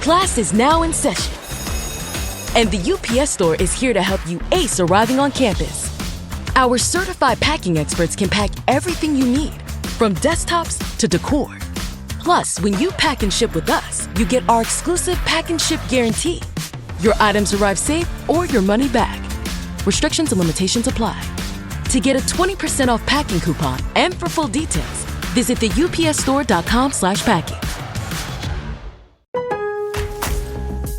Class is now in session. And the UPS Store is here to help you ace arriving on campus. Our certified packing experts can pack everything you need, from desktops to decor. Plus, when you pack and ship with us, you get our exclusive pack and ship guarantee. Your items arrive safe or your money back. Restrictions and limitations apply. To get a 20% off packing coupon and for full details, visit the upsstore.com/packing.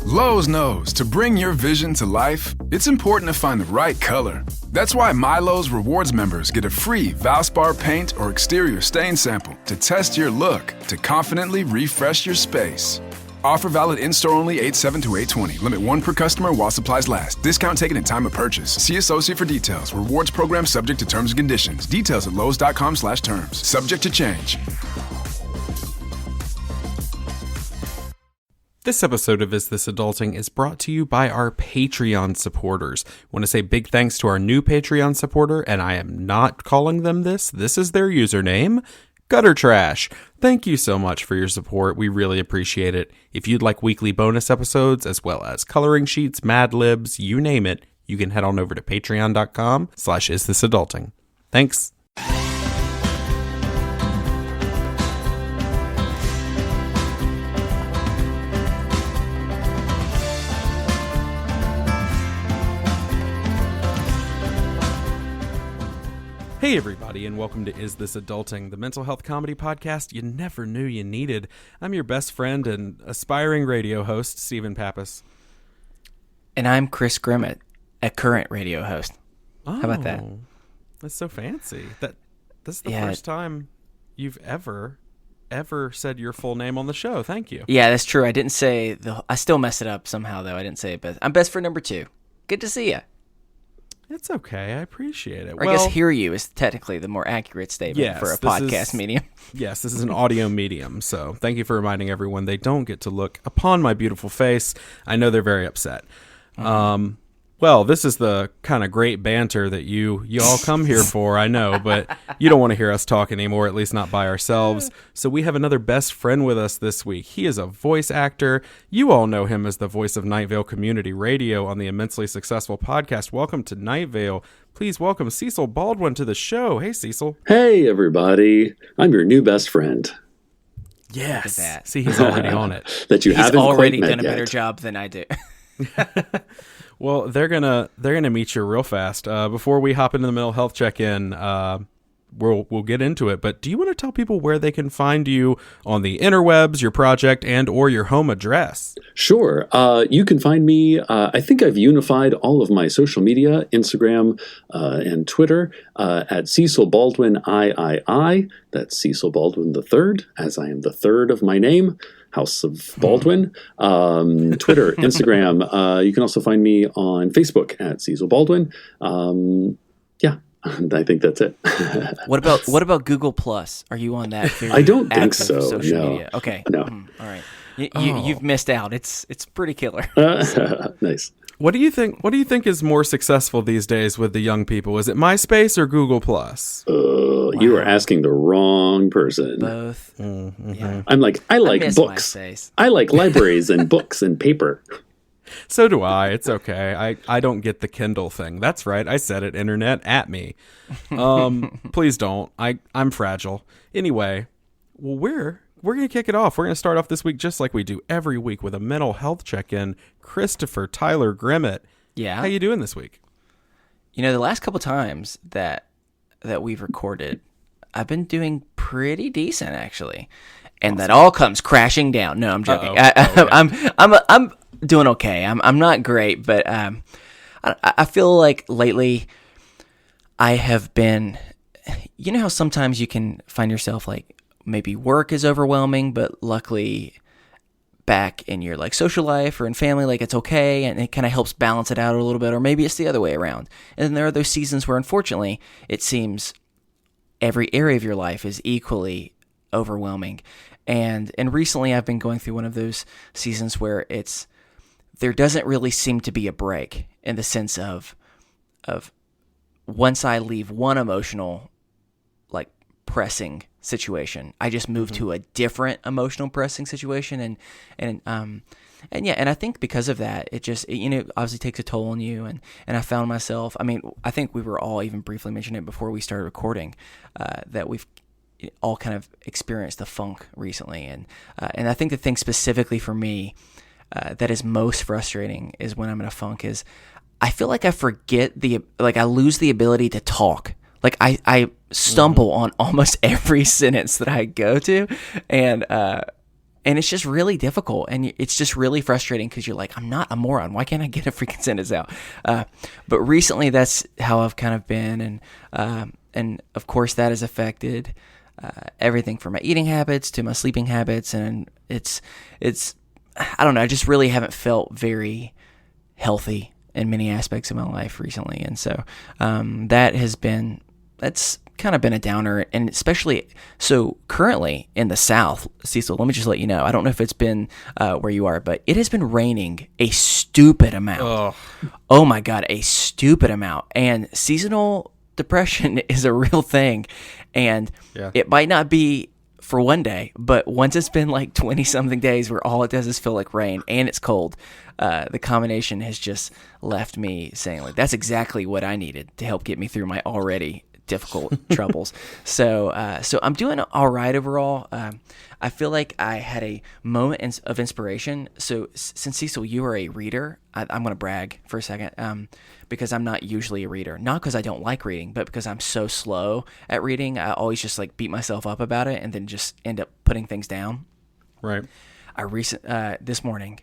Lowe's knows to bring your vision to life, it's important to find the right color. That's why MyLowe's Rewards members get a free Valspar paint or exterior stain sample to test your look to confidently refresh your space. Offer valid in-store only 8/7 to 8/20. Limit 1 per customer while supplies last. Discount taken in time of purchase. See associate for details. Rewards program subject to terms and conditions. Details at lowes.com/terms. Subject to change. This episode of Is This Adulting is brought to you by our Patreon supporters. I want to say big thanks to our new Patreon supporter, and I am not calling them this. This is their username, Gutter Trash. Thank you so much for your support. We really appreciate it. If you'd like weekly bonus episodes, as well as coloring sheets, Mad Libs, you name it, you can head on over to patreon.com/isthisadulting. Thanks. Hey everybody, and welcome to Is This Adulting, the mental health comedy podcast you never knew you needed. I'm your best friend and aspiring radio host, Stephen Pappas. And I'm Chris Grimmett, a current radio host. Oh, how about that? That's so fancy. That's the first time you've ever said your full name on the show. Thank you. Yeah, that's true. I didn't say I still mess it up somehow, though. I didn't say it best. I'm best friend number 2. Good to see you. It's okay. I appreciate it. Or I guess hear you is technically the more accurate statement for a podcast medium. Yes, this is an audio medium, so thank you for reminding everyone they don't get to look upon my beautiful face. I know they're very upset. Mm-hmm. Well, this is the kind of great banter that you all come here for, I know, but you don't want to hear us talk anymore, at least not by ourselves. So we have another best friend with us this week. He is a voice actor. You all know him as the voice of Night Vale Community Radio on the immensely successful podcast. Welcome to Night Vale. Please welcome Cecil Baldwin to the show. Hey, Cecil. Hey, everybody. I'm your new best friend. Yes. Look at that. See, he's already on it. That you haven't already quite done met a better yet. job than I do. Well, they're gonna meet you real fast. Before we hop into the mental health check-in, we'll get into it. But do you want to tell people where they can find you on the interwebs, your project, and or your home address? Sure. You can find me. I think I've unified all of my social media, Instagram and Twitter, at Cecil Baldwin III. That's Cecil Baldwin III, as I am the third of my name. House of Baldwin, Twitter, Instagram. You can also find me on Facebook at Cecil Baldwin. Yeah, I think that's it. What about Google Plus? Are you on that? I don't think so. Social No. media. Okay. No. All right. You've missed out. It's pretty killer. Nice. What do you think is more successful these days with the young people? Is it MySpace or Google Plus? You are asking the wrong person. Both. Mm-hmm. Yeah. I like books. MySpace. I like libraries and books and paper. So do I. It's okay. I don't get the Kindle thing. That's right. I said it. Internet at me. Please don't. I'm fragile. Anyway, well, we're going to kick it off. We're going to start off this week just like we do every week with a mental health check-in. Christopher Tyler Grimmett. Yeah. How you doing this week? You know, the last couple times that we've recorded, I've been doing pretty decent actually, and that all comes crashing down. No, I'm joking. I'm doing okay. I'm not great, but I feel like lately I have been. You know how sometimes you can find yourself like maybe work is overwhelming, but luckily back in your like social life or in family, like it's okay, and it kind of helps balance it out a little bit, or maybe it's the other way around. And then there are those seasons where unfortunately it seems every area of your life is equally overwhelming. And recently I've been going through one of those seasons where there doesn't really seem to be a break, in the sense of once I leave one emotional like pressing situation. I just moved to a different emotional pressing situation, and I think because of that, it obviously takes a toll on you, and I found myself. I mean, I think we were all even briefly mentioning it before we started recording, that we've all kind of experienced the funk recently, and I think the thing specifically for me that is most frustrating is when I'm in a funk is I feel like I lose the ability to talk. Like I stumble on almost every sentence that I go to, and it's just really difficult, and it's just really frustrating because you're like, I'm not a moron. Why can't I get a freaking sentence out? But recently, that's how I've kind of been, and of course that has affected everything from my eating habits to my sleeping habits, and it's I don't know. I just really haven't felt very healthy in many aspects of my life recently, and so that's kind of been a downer, and especially so currently in the South, Cecil, let me just let you know, I don't know if it's been where you are, but it has been raining a stupid amount. Oh my God, a stupid amount. And seasonal depression is a real thing, and it might not be for one day, but once it's been like 20 something days where all it does is feel like rain and it's cold, the combination has just left me saying like, that's exactly what I needed to help get me through my already difficult troubles. So I'm doing all right overall. I feel like I had a moment of inspiration. So since Cecil, you are a reader, I'm going to brag for a second, because I'm not usually a reader, not because I don't like reading, but because I'm so slow at reading. I always just like beat myself up about it and then just end up putting things down. Right. This morning,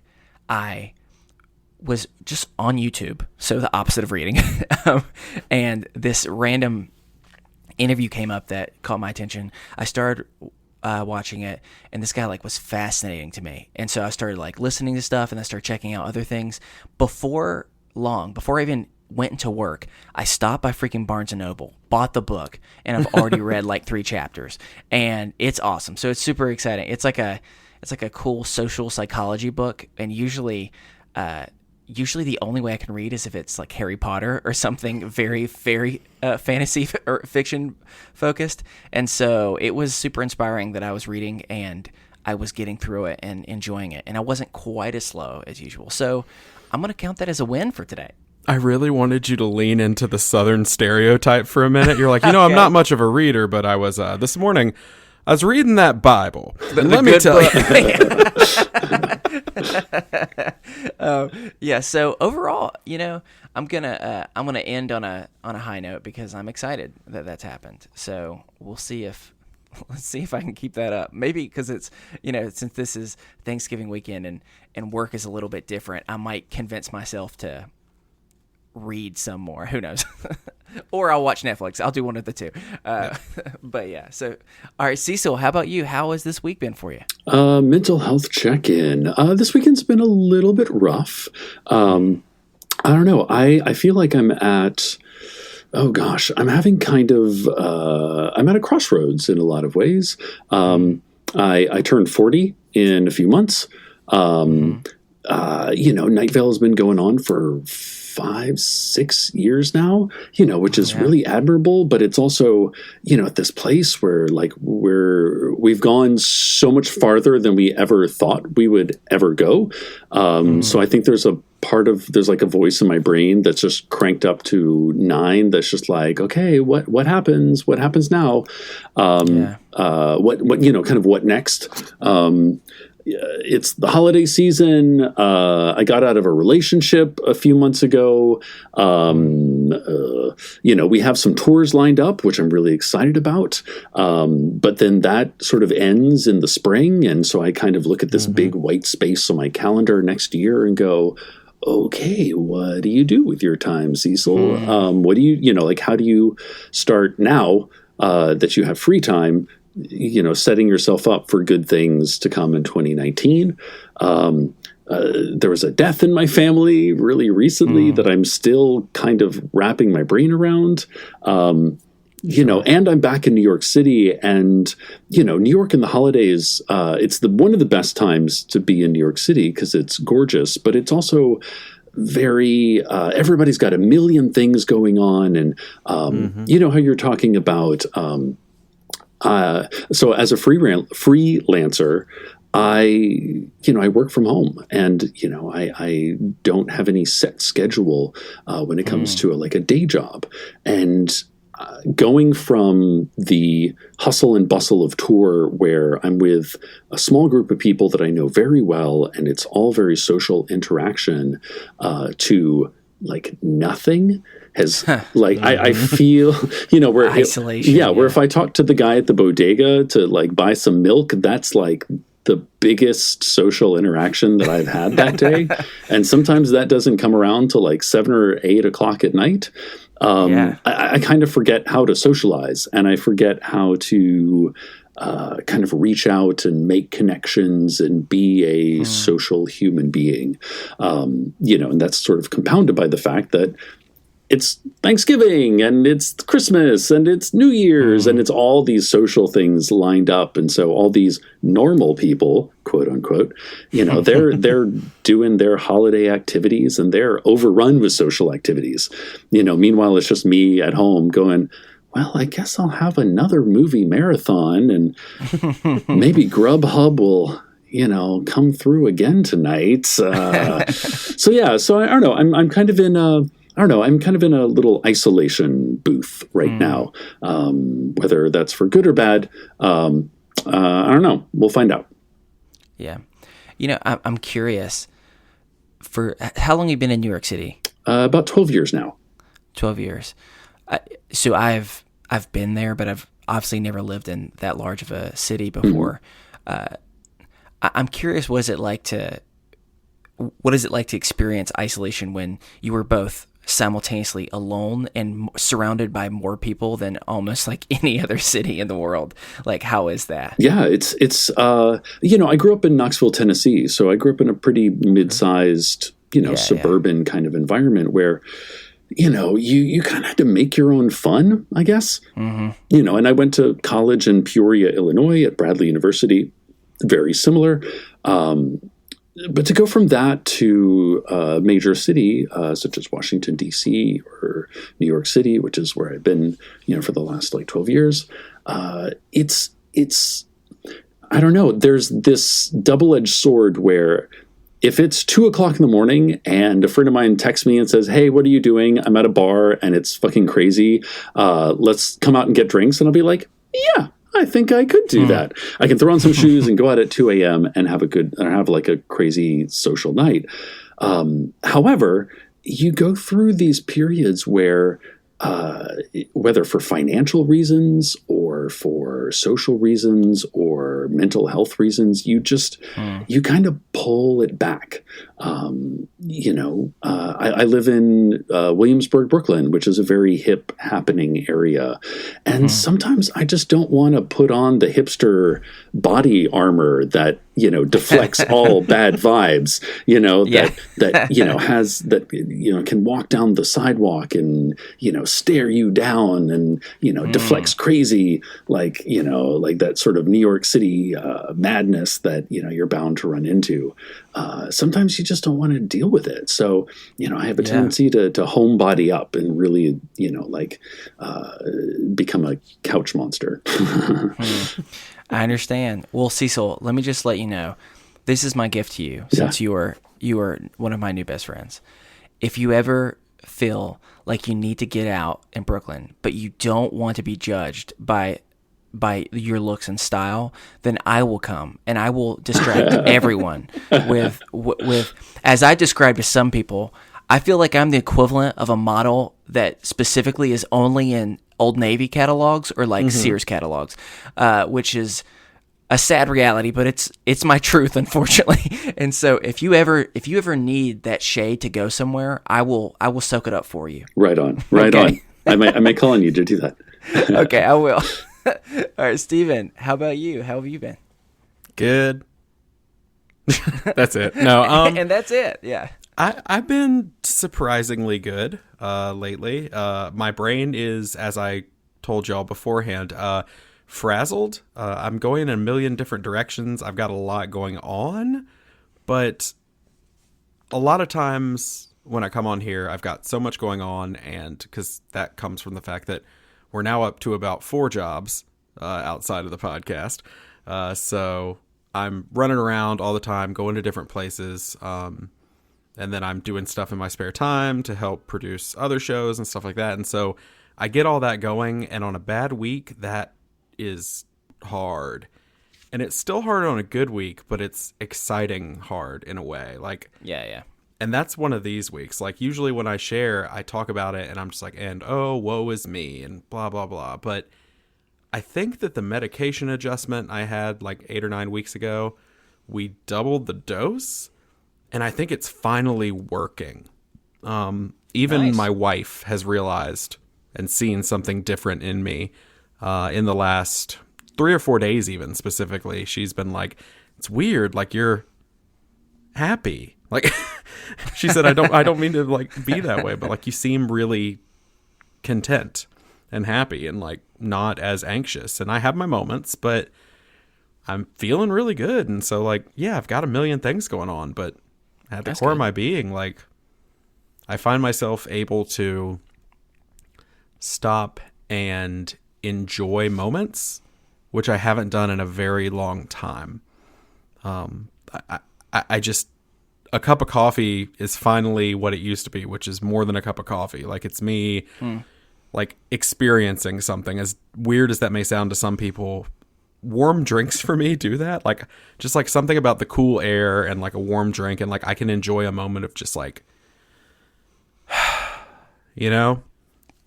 I was just on YouTube, so the opposite of reading, and this random interview came up that caught my attention. I started watching it, and this guy like was fascinating to me, and so I started like listening to stuff, and I started checking out other things. Before I even went into work, I stopped by freaking Barnes & Noble, bought the book, and I've already read like 3 chapters, and it's awesome. So it's super exciting. It's like a cool social psychology book, and usually the only way I can read is if it's like Harry Potter or something very, very fantasy or fiction focused. And so it was super inspiring that I was reading and I was getting through it and enjoying it. And I wasn't quite as slow as usual. So I'm going to count that as a win for today. I really wanted you to lean into the Southern stereotype for a minute. You're like, okay. I'm not much of a reader, but I was this morning, I was reading that Bible. Let me tell you. So overall, I'm gonna end on a high note because I'm excited that that's happened. So let's see if I can keep that up. Maybe because it's since this is Thanksgiving weekend and work is a little bit different, I might convince myself to read some more. Who knows? Or I'll watch Netflix. I'll do one of the two. But yeah. So, all right, Cecil, how about you? How has this week been for you? Mental health check-in. This weekend's been a little bit rough. I don't know. I feel like I'm at, I'm having kind of, I'm at a crossroads in a lot of ways. I turned 40 in a few months. Night Vale has been going on for 5-6 years now, which is really admirable, but it's also, at this place where like we've gone so much farther than we ever thought we would ever go. So I think there's like a voice in my brain that's just cranked up to 9. That's just like, okay, what happens? What happens now? What next? It's the holiday season. I got out of a relationship a few months ago. We have some tours lined up, which I'm really excited about. But then that sort of ends in the spring. And so I kind of look at this big white space on my calendar next year and go, okay, what do you do with your time, Cecil? What do you, how do you start now that you have free time, setting yourself up for good things to come in 2019. There was a death in my family really recently that I'm still kind of wrapping my brain around. And I'm back in New York City, and, New York in the holidays, it's one of the best times to be in New York City because it's gorgeous, but it's also very, everybody's got a million things going on. And, how you're talking about, So as a freelancer, I work from home, and I don't have any set schedule when it comes to a day job, and going from the hustle and bustle of tour, where I'm with a small group of people that I know very well, and it's all very social interaction, to nothing has I feel where isolation. Where if I talk to the guy at the bodega to buy some milk, that's the biggest social interaction that I've had that day. And sometimes that doesn't come around till 7 or 8 o'clock at night. I kind of forget how to socialize, and I forget how to kind of reach out and make connections and be a social human being. And that's sort of compounded by the fact that it's Thanksgiving and it's Christmas and it's New Year's and it's all these social things lined up. And so all these normal people, quote unquote, they're doing their holiday activities and they're overrun with social activities. Meanwhile, it's just me at home going, well, I guess I'll have another movie marathon, and maybe Grubhub will come through again tonight. So I don't know. I'm kind of in a little isolation booth right now. Whether that's for good or bad, I don't know. We'll find out. Yeah. I'm curious, for how long have you been in New York City? About 12 years now. 12 years. So I've been there, but I've obviously never lived in that large of a city before. I'm curious, what is it like to experience isolation when you were both simultaneously alone and surrounded by more people than almost any other city in the world? How is that? Yeah, it's I grew up in Knoxville, Tennessee, so I grew up in a pretty mid-sized, suburban kind of environment where you kind of had to make your own fun, I guess. And I went to college in Peoria, Illinois at Bradley University, very similar. But to go from that to a major city, such as Washington, D.C. or New York City, which is where I've been, for the last 12 years, it's I don't know, there's this double-edged sword where if it's 2 o'clock in the morning and a friend of mine texts me and says, hey, what are you doing? I'm at a bar and it's fucking crazy. Let's come out and get drinks. And I'll be like, yeah, I think I could do that. I can throw on some shoes and go out at 2 a.m. and have a crazy social night. However, you go through these periods where, whether for financial reasons or for social reasons or mental health reasons, you kind of pull it back. I live in Williamsburg, Brooklyn, which is a very hip happening area. And sometimes I just don't want to put on the hipster body armor that, deflects all bad vibes, can walk down the sidewalk and, stare you down and, deflects crazy, like that sort of New York City madness that, you're bound to run into. Sometimes you just don't want to deal with it. So, I have a tendency to homebody up and really, become a couch monster. I understand. Well, Cecil, let me just let you know, this is my gift to you, since you are one of my new best friends. If you ever feel like you need to get out in Brooklyn, but you don't want to be judged by your looks and style, then I will come and I will distract everyone with, as I described to some people, I feel like I'm the equivalent of a model that specifically is only in Old Navy catalogs or Sears catalogs, which is a sad reality, but it's my truth, unfortunately. And so if you ever need that shade to go somewhere, I will soak it up for you. Right on. I may call on you to do that. Okay, I will. All right, Steven, how about you? How have you been? Good. That's it. No, and that's it. Yeah. I've been surprisingly good lately. My brain is, as I told y'all beforehand, frazzled. I'm going in a million different directions. I've got a lot going on, but a lot of times when I come on here, I've got so much going on, and because that comes from the fact that we're now up to about 4 jobs, outside of the podcast. So I'm running around all the time, going to different places. And then I'm doing stuff in my spare time to help produce other shows and stuff like that. And so I get all that going. And on a bad week, that is hard. And it's still hard on a good week, but it's exciting hard in a way. Like, Yeah. and that's one of these weeks. Like, usually when I share, I talk about it and I'm just like, and oh, woe is me and blah, blah, blah. But I think that the medication adjustment I had like 8 or 9 weeks ago, we doubled the dose. And I think it's finally working. Even Nice. my wife has realized and seen something different in me in the last 3 or 4 days, even specifically. She's been like, it's weird. Like, you're happy. Like, she said, I don't mean to like be that way, but like, you seem really content and happy and like not as anxious. And I have my moments, but I'm feeling really good. And so like, yeah, I've got a million things going on, but at the core of my being, like, I find myself able to stop and enjoy moments, which I haven't done in a very long time. I just, a cup of coffee is finally what it used to be, which is more than a cup of coffee. Like, it's me like experiencing something. As weird as that may sound to some people, warm drinks for me do that. Like, just like something about the cool air and like a warm drink, and like I can enjoy a moment of just like, you know.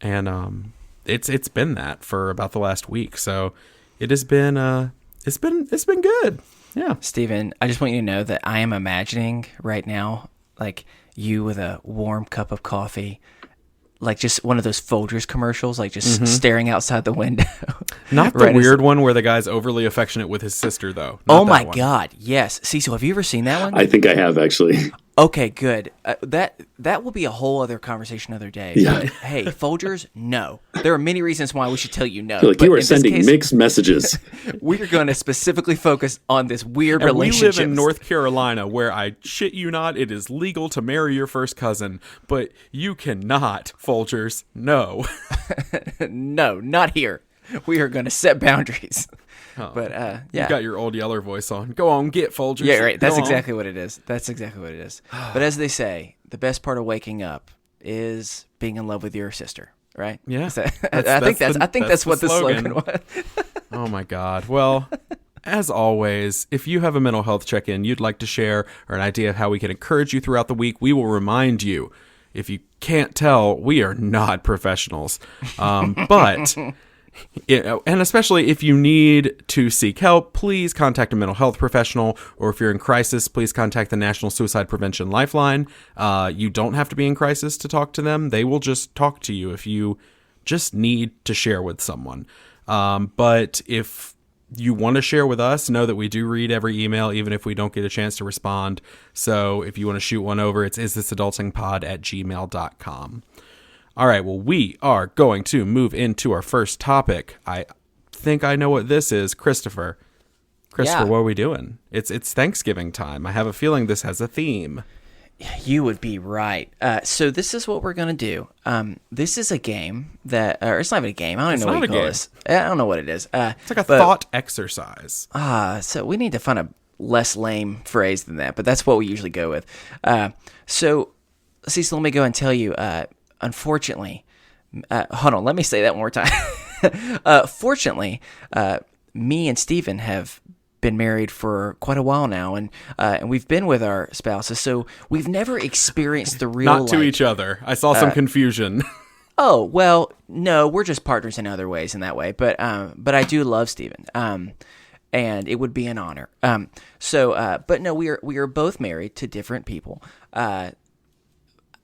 And it's been that for about the last week, so it has been it's been good. Yeah. Steven, I just want you to know that I am imagining right now, like, you with a warm cup of coffee, like just one of those Folgers commercials, like just staring outside the window. Not the weird one where the guy's overly affectionate with his sister, though. Not Oh that my one. God, yes. Cecil, have you ever seen that one? I think I have, actually. Okay, good. That will be a whole other conversation another day. Yeah. But, hey, Folgers, no. There are many reasons why we should tell you no. Like, but you are in this sending case, mixed messages. we are going to specifically focus on this weird And we relationship. live in North Carolina, where I shit you not, it is legal to marry your first cousin, but you cannot, Folgers. No. No, not here. We are going to set boundaries. But yeah. You got your old Yeller voice on. Go on, get Folgers. Yeah, right. That's Go on. exactly what it is. That's exactly what it is. But as they say, the best part of waking up is being in love with your sister, right? Yeah. I think that's what the slogan was. Oh my God. Well, as always, if you have a mental health check-in you'd like to share, or an idea of how we can encourage you throughout the week, we will remind you. If you can't tell, we are not professionals. But and especially if you need to seek help, please contact a mental health professional, or if you're in crisis, please contact the National Suicide Prevention Lifeline. You don't have to be in crisis to talk to them. They will just talk to you if you just need to share with someone. But if you want to share with us, know that we do read every email, even if we don't get a chance to respond. So if you want to shoot one over, it's isthisadultingpod@gmail.com. All right, well, we are going to move into our first topic. I think I know what this is. Christopher, Yeah. what are we doing? It's Thanksgiving time. I have a feeling this has a theme. You would be right. So this is what we're going to do. This is a game that, or it's not even a game. I don't even know what you call this. I don't know what it is. It's like a thought exercise. So we need to find a less lame phrase than that, but that's what we usually go with. So, Cecil, let me go and tell you, unfortunately, hold on, let me say that one more time. Fortunately, me and Steven have been married for quite a while now, and we've been with our spouses, so we've never experienced the real Not to each other. I saw some confusion. Oh, well, no, we're just partners in other ways in that way, but I do love Steven, and it would be an honor. But no, we are both married to different people.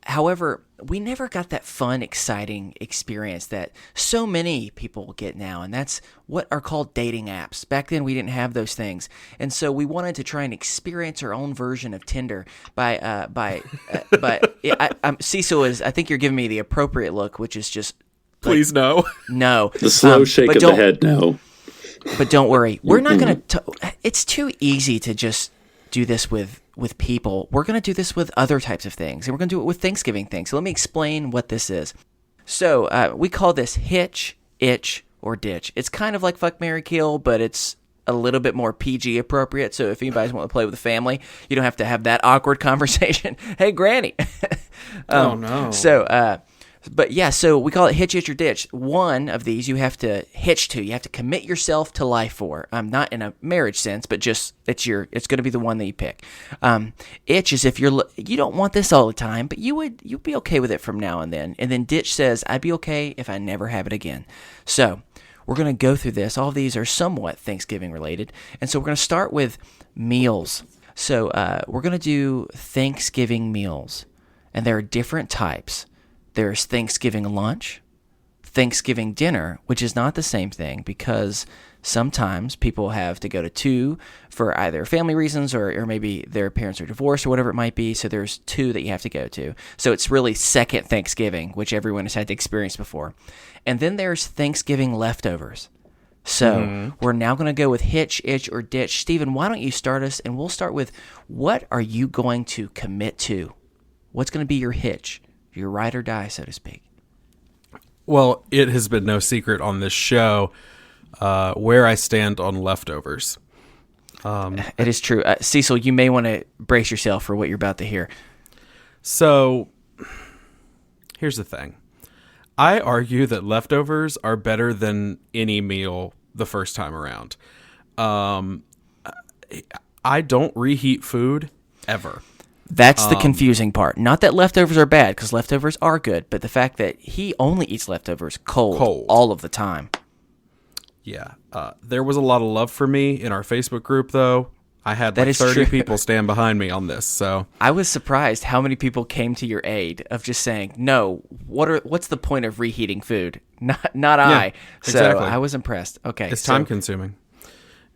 However, we never got that fun, exciting experience that so many people get now, and that's what are called dating apps. Back then, we didn't have those things, and so we wanted to try and experience our own version of Tinder Cecil is. I think you're giving me the appropriate look, which is just Please no. no. The slow shake but of the don't- head, no. But don't worry, we're not going to. It's too easy to just do this with people. We're going to do this with other types of things, and we're going to do it with Thanksgiving things. So let me explain what this is. So we call this hitch, itch, or ditch. It's kind of like Fuck, Marry, Kill, but it's a little bit more PG appropriate. So if anybody's want to play with the family, you don't have to have that awkward conversation. Hey, Granny. Oh no. But yeah, so we call it hitch, itch, or ditch. One of these you have to hitch to. You have to commit yourself to life for. Not in a marriage sense, but just it's going to be the one that you pick. Itch is if you don't want this all the time, but you'd be okay with it from now and then. And then ditch says I'd be okay if I never have it again. So we're going to go through this. All of these are somewhat Thanksgiving related. And so we're going to start with meals. So we're going to do Thanksgiving meals. And there are different types. There's Thanksgiving lunch, Thanksgiving dinner, which is not the same thing because sometimes people have to go to two for either family reasons or maybe their parents are divorced or whatever it might be. So there's two that you have to go to. So it's really second Thanksgiving, which everyone has had to experience before. And then there's Thanksgiving leftovers. So we're now going to go with hitch, itch, or ditch. Stephen, why don't you start us? And we'll start with what are you going to commit to? What's going to be your hitch? Your ride or die, so to speak. Well, it has been no secret on this show where I stand on leftovers. It is true. Cecil, you may want to brace yourself for what you're about to hear. So, here's the thing. I argue that leftovers are better than any meal the first time around. I don't reheat food ever. That's the confusing part. Not that leftovers are bad, because leftovers are good, but the fact that he only eats leftovers cold all of the time. Yeah. There was a lot of love for me in our Facebook group, though. I had That like is 30 true. people stand behind me on this. So I was surprised how many people came to your aid of just saying, no, what's the point of reheating food? Not I. So exactly. I was impressed. Okay. it's time consuming.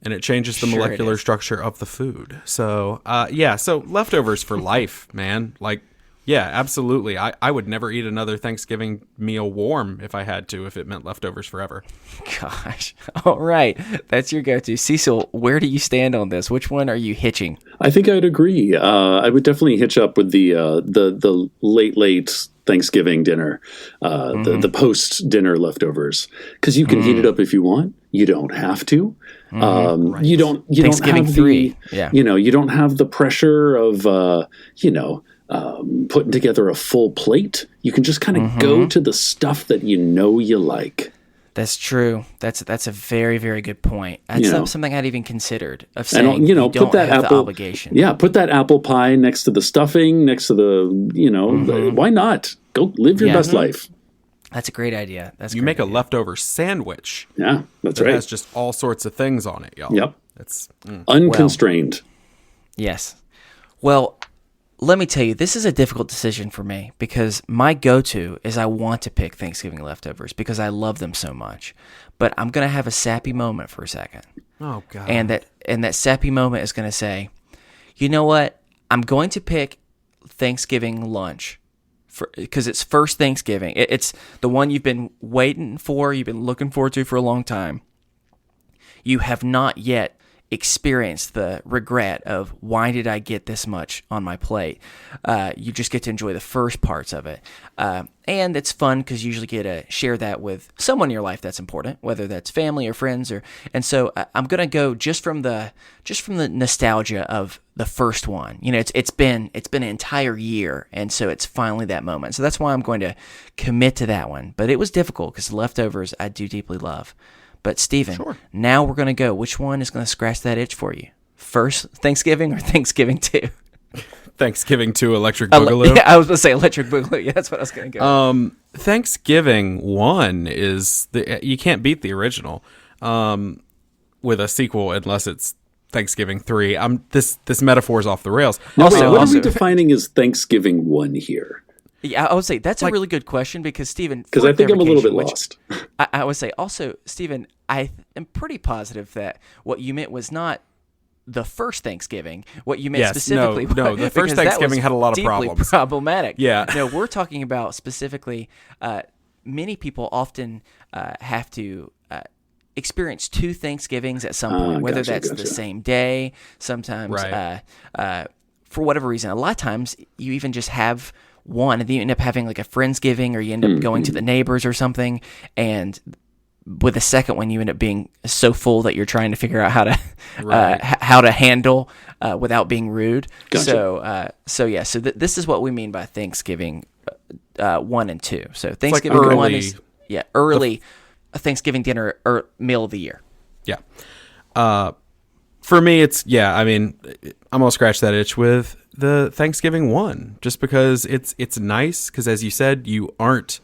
And it changes the Sure it molecular is. structure of the food. So, so leftovers for life, man. Like, yeah, absolutely. I would never eat another Thanksgiving meal warm if I had to, if it meant leftovers forever. Gosh. All right. That's your go-to. Cecil, where do you stand on this? Which one are you hitching? I think I'd agree. I would definitely hitch up with the late Thanksgiving dinner, the post dinner leftovers, because you can heat it up if you want. You don't have to. Right. You don't Thanksgiving have 3. Yeah. you don't have the pressure of putting together a full plate. You can just kind of go to the stuff that you like. That's true. That's a very, very good point. That's something I'd even considered of saying And don't put that have apple the obligation. Yeah, put that apple pie next to the stuffing, next to the why not? Go live your best life. That's a great idea. You make a leftover sandwich. Yeah, that's It right. has just all sorts of things on it, y'all. Yep. It's Unconstrained. Yes. Well, let me tell you, this is a difficult decision for me because my go-to is I want to pick Thanksgiving leftovers because I love them so much. But I'm going to have a sappy moment for a second. oh god. And that sappy moment is going to say, you know what? I'm going to pick Thanksgiving lunch because it's first Thanksgiving. It's the one you've been waiting for, you've been looking forward to for a long time. You have not yet experienced the regret of why did I get this much on my plate. You just get to enjoy the first parts of it. And it's fun because you usually get to share that with someone in your life that's important, whether that's family or friends. And so I'm going to go just from the nostalgia of the first one. It's been an entire year, and so it's finally that moment. So that's why I'm going to commit to that one. But it was difficult because leftovers I do deeply love. But Stephen, now we're going to go. Which one is going to scratch that itch for you? First Thanksgiving or Thanksgiving 2? Thanksgiving 2 Electric Boogaloo. Yeah, I was going to say Electric Boogaloo. Yeah, that's what I was going to go. Thanksgiving 1 is you can't beat the original with a sequel unless it's Thanksgiving 3. This metaphor is off the rails. What are we defining as Thanksgiving 1 here? Yeah, I would say that's a really good question because, Stephen, Because I think I'm a little bit lost. I would say also, Stephen, I am pretty positive that what you meant was not the first Thanksgiving. What you meant specifically no, the first Thanksgiving had a lot of deeply problems. problematic. Yeah. No, we're talking about specifically many people often have to experience 2 Thanksgivings at some point, whether that's the same day, sometimes for whatever reason. A lot of times you even just have one and then you end up having like a Friendsgiving or you end up going to the neighbors or something. And with the second one, you end up being so full that you're trying to figure out how to Right. how to handle without being rude. Gotcha. So this is what we mean by Thanksgiving 1 and 2. So Thanksgiving early- 1 is early Thanksgiving dinner or meal of the year. Yeah. For me, it's, I mean, I'm going to scratch that itch with the Thanksgiving one, just because it's nice. Because as you said, you aren't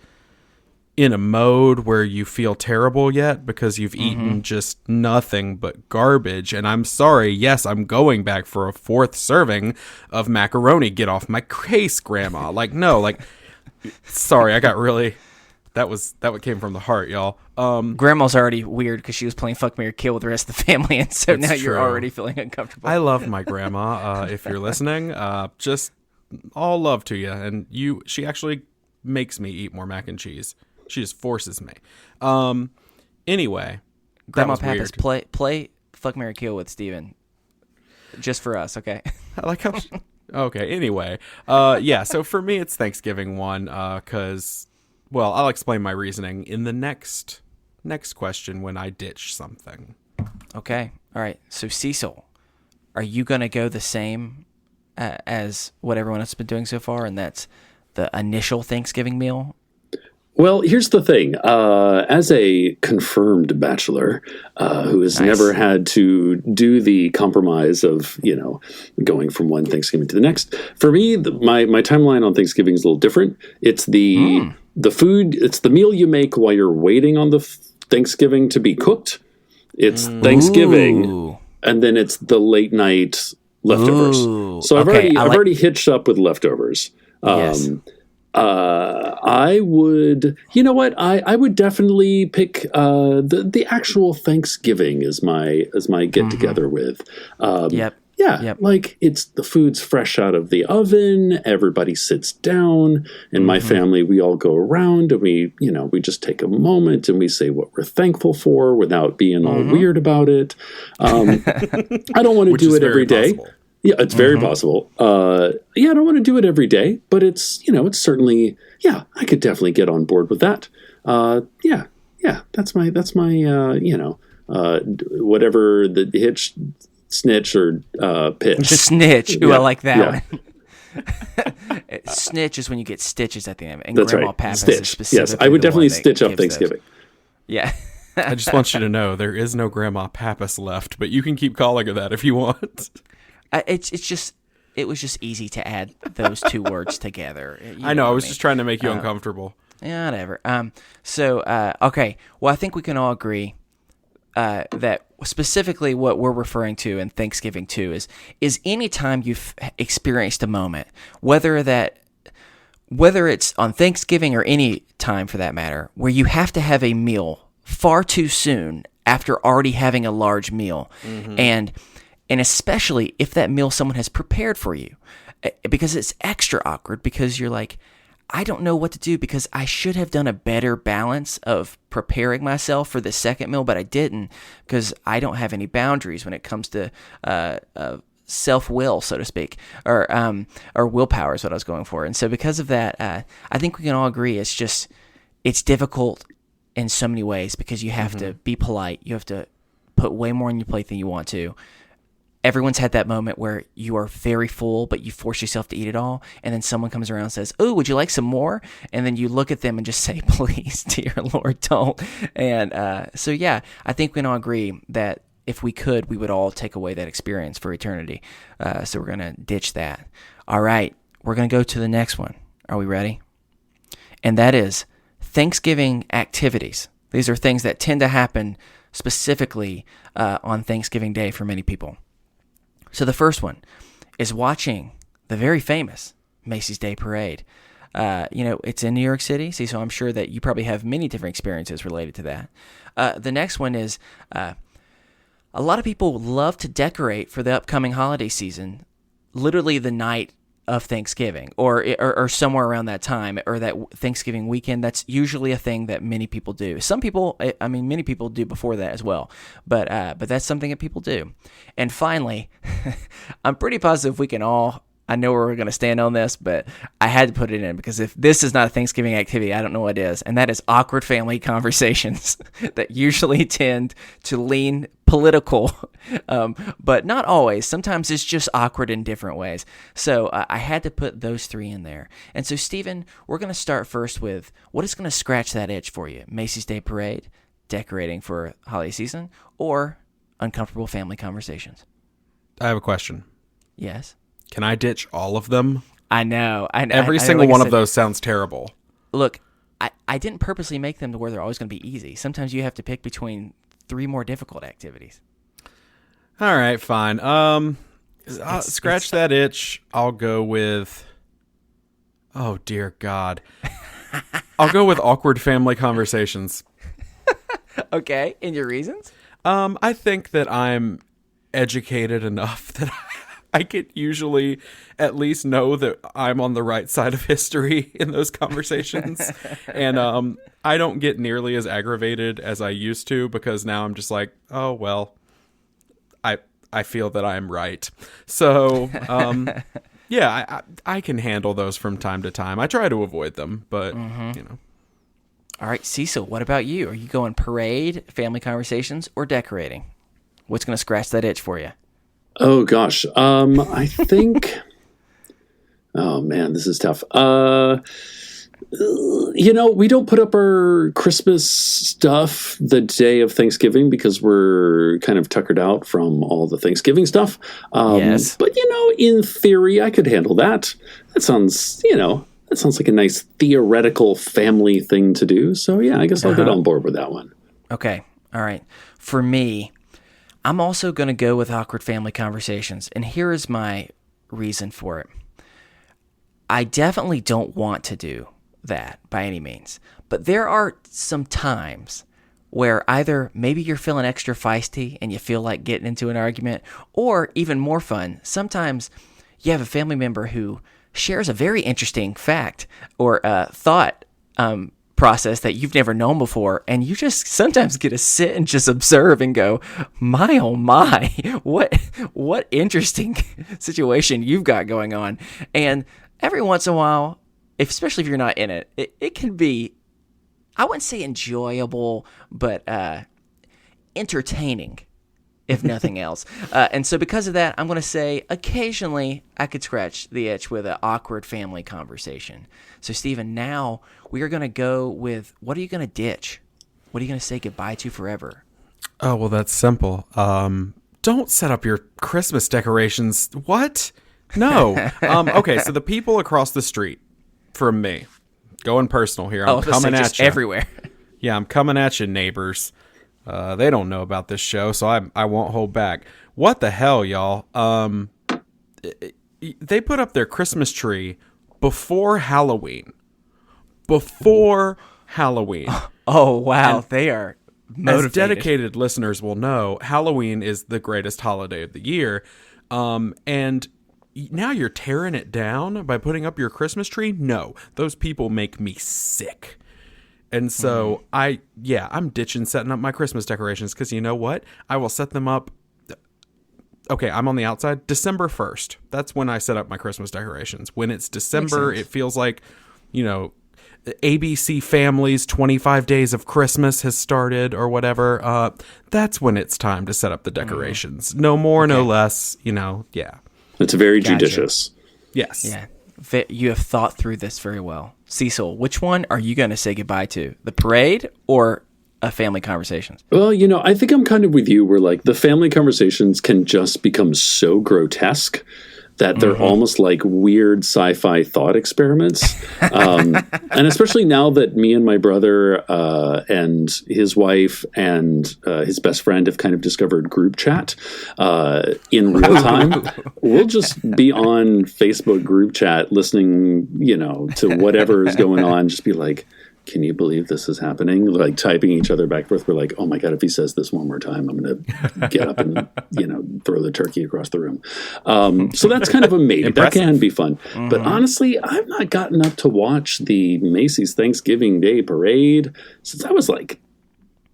in a mode where you feel terrible yet because you've eaten just nothing but garbage. And I'm sorry. Yes, I'm going back for a 4th serving of macaroni. Get off my case, Grandma. Like, no, like, sorry, I got really... That what came from the heart, y'all. Grandma's already weird because she was playing Fuck, Marry, Kill with the rest of the family, and so It's now you're true. already feeling uncomfortable. I love my grandma. If you're listening, just all love to you. And she actually makes me eat more mac and cheese. She just forces me. Anyway, Grandma that was Pappas, weird. play Fuck, Marry, Kill with Steven. Just for us, okay? I like how. Okay. Anyway, so for me, it's Thanksgiving one because. Well, I'll explain my reasoning in the next question when I ditch something. Okay. All right. So, Cecil, are you going to go the same as what everyone else has been doing so far, and that's the initial Thanksgiving meal? Well, here's the thing. As a confirmed bachelor who has Nice. never had to do the compromise of, going from one Thanksgiving to the next, for me, my timeline on Thanksgiving is a little different. It's the food, it's the meal you make while you're waiting on the Thanksgiving to be cooked. It's Thanksgiving, Ooh. and then it's the late night leftovers. Ooh. So I've Okay, I've already hitched up with leftovers. Yes. I would, you know what? I would definitely pick the actual Thanksgiving as my get together with. Yep. Yeah, Yep. like it's the food's fresh out of the oven. Everybody sits down, and my family, we all go around and we just take a moment and we say what we're thankful for without being all weird about it. I don't want to Which do is it every very day. possible. Yeah, it's very possible. I don't want to do it every day, but it's certainly, I could definitely get on board with that. That's my whatever the hitch, snitch, or pitch. Snitch. Ooh, Yeah, I like that yeah. one. Snitch is when you get stitches at the end, and That's Grandma right. Pappas is Stitch. specifically Yes, I would the one definitely that stitch up gives those. Thanksgiving. Yeah. I just want you to know there is no Grandma Pappas left, but you can keep calling her that if you want. It was just easy to add those two words together. You I know. I what was mean. just trying to make you uncomfortable. Yeah, whatever. Okay. Well, I think we can all agree that specifically what we're referring to in Thanksgiving 2 is any time you've experienced a moment, whether it's on Thanksgiving or any time for that matter, where you have to have a meal far too soon after already having a large meal, and especially if that meal someone has prepared for you, because it's extra awkward because you're like, I don't know what to do because I should have done a better balance of preparing myself for the second meal, but I didn't because I don't have any boundaries when it comes to self-will, so to speak, or willpower is what I was going for. And so because of that, I think we can all agree it's difficult in so many ways because you have to be polite. You have to put way more on your plate than you want to. Everyone's had that moment where you are very full, but you force yourself to eat it all, and then someone comes around and says, "Oh, would you like some more?" And then you look at them and just say, "Please, dear Lord, don't." And I think we can all agree that if we could, we would all take away that experience for eternity. So we're going to ditch that. All right, we're going to go to the next one. Are we ready? And that is Thanksgiving activities. These are things that tend to happen specifically on Thanksgiving Day for many people. So the first one is watching the very famous Macy's Day Parade. It's in New York City, so I'm sure that you probably have many different experiences related to that. The next one is a lot of people love to decorate for the upcoming holiday season, literally the night of Thanksgiving or somewhere around that time or that Thanksgiving weekend. That's usually a thing that many people do. Many people do before that as well, but that's something that people do. And finally, I'm pretty positive we can all I know where we're going to stand on this, but I had to put it in because if this is not a Thanksgiving activity, I don't know what is. And that is awkward family conversations that usually tend to lean political, but not always. Sometimes it's just awkward in different ways. So I had to put those three in there. And so, Stephen, we're going to start first with what is going to scratch that itch for you? Macy's Day Parade, decorating for holiday season, or uncomfortable family conversations? I have a question. Yes. Can I ditch all of them? I know. Every single one of those sounds terrible. Look, I didn't purposely make them to where they're always going to be easy. Sometimes you have to pick between 3 more difficult activities. All right, fine. Scratch that itch. I'll go with... Oh, dear God. I'll go with awkward family conversations. Okay, and your reasons? I think that I'm educated enough that I could usually at least know that I'm on the right side of history in those conversations. And I don't get nearly as aggravated as I used to because now I'm just like, oh, well, I feel that I'm right. So, yeah, I can handle those from time to time. I try to avoid them, but, you know. All right, Cecil, what about you? Are you going parade, family conversations, or decorating? What's going to scratch that itch for you? Oh, gosh. I think... Oh, man, this is tough. You know, we don't put up our Christmas stuff the day of Thanksgiving because we're kind of tuckered out from all the Thanksgiving stuff. Yes. But, you know, in theory, I could handle that. That sounds like a nice theoretical family thing to do. So, yeah, I guess I'll get on board with that one. Okay. All right. For me, I'm also going to go with awkward family conversations. And here is my reason for it. I definitely don't want to do that by any means. But there are some times where either maybe you're feeling extra feisty and you feel like getting into an argument, or even more fun, sometimes you have a family member who shares a very interesting fact or thought process that you've never known before, and you just sometimes get to sit and just observe and go, my oh my, what interesting situation you've got going on. And every once in a while, especially if you're not in it, it can be, I wouldn't say enjoyable, but entertaining, if nothing else. And so because of that, I'm going to say occasionally I could scratch the itch with an awkward family conversation. So, Stephen, now we are going to go with, what are you going to ditch? What are you going to say goodbye to forever? Oh, well, that's simple. Don't set up your Christmas decorations. What? No. Okay, so the people across the street from me, going personal here. I'm coming at you. Everywhere. Yeah, I'm coming at you, neighbors. They don't know about this show, so I won't hold back. What the hell, y'all? They put up their Christmas tree before Halloween. Before Halloween. Oh, wow. And they are motivated. As dedicated listeners will know, Halloween is the greatest holiday of the year. And now you're tearing it down by putting up your Christmas tree? No, those people make me sick. And so I'm ditching setting up my Christmas decorations because you know what? I will set them up. Okay, I'm on the outside. December 1st. That's when I set up my Christmas decorations. When it's December, it feels like, you know, ABC Family's 25 Days of Christmas has started or whatever. That's when it's time to set up the decorations. No more, no less, you know, yeah. It's very judicious. Yes. Yeah. You have thought through this very well. Cecil, which one are you going to say goodbye to? The parade or family conversations? Well, you know, I think I'm kind of with you where like the family conversations can just become so grotesque that they're almost like weird sci-fi thought experiments. And especially now that me and my brother and his wife and his best friend have kind of discovered group chat in real time, we'll just be on Facebook group chat listening, you know, to whatever is going on, just be like, can you believe this is happening? Like typing each other back and forth. We're like, oh my God, if he says this one more time, I'm going to get up and, you know, throw the turkey across the room. So that's kind of a maybe. That can be fun. But honestly, I've not gotten up to watch the Macy's Thanksgiving Day Parade since I was like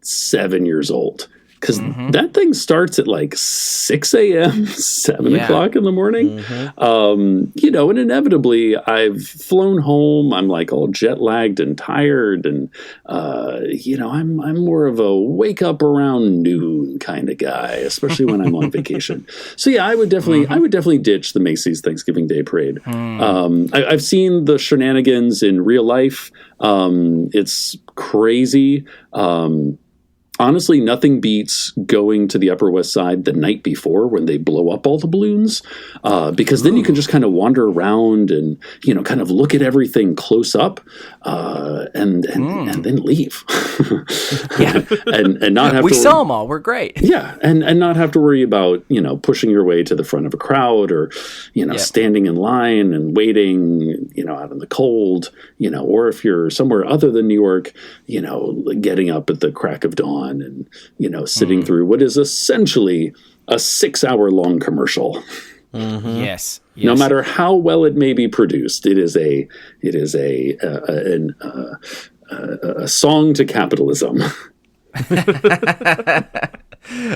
7 years old. because that thing starts at like 6 a.m., 7 o'clock in the morning. And inevitably I've flown home. I'm like all jet lagged and tired. And, I'm more of a wake up around noon kind of guy, especially when I'm on vacation. So yeah, I would definitely ditch the Macy's Thanksgiving Day Parade. I've seen the shenanigans in real life. It's crazy. Honestly, nothing beats going to the Upper West Side the night before when they blow up all the balloons, because then you can just kind of wander around and, kind of look at everything close up, and then leave. and not have we to saw them all. We're great. Yeah, and not have to worry about, pushing your way to the front of a crowd or, standing in line and waiting, out in the cold, or if you're somewhere other than New York, getting up at the crack of dawn and, sitting through what is essentially a 6-hour long commercial. Yes. No matter how well it may be produced, it is a song to capitalism.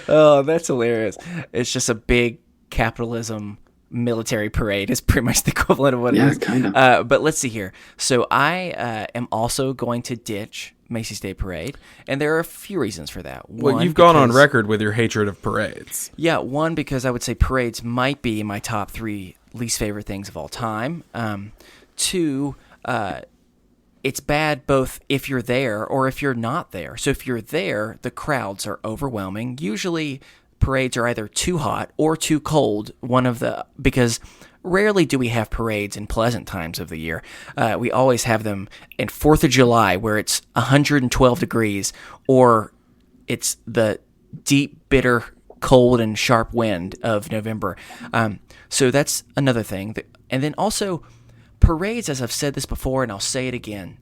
Oh, that's hilarious. It's just a big capitalism military parade is pretty much the equivalent of what it is. Kind of. But let's see here. So I am also going to ditch Macy's Day Parade, and there are a few reasons for that. Well, you've gone on record with your hatred of parades. Yeah, one, because I would say parades might be my top 3 least favorite things of all time. 2, it's bad both if you're there or if you're not there. So if you're there, the crowds are overwhelming. Usually parades are either too hot or too cold, because rarely do we have parades in pleasant times of the year. We always have them in 4th of July where it's 112 degrees, or it's the deep, bitter, cold, and sharp wind of November. So that's another thing. And then also, parades, as I've said this before, and I'll say it again,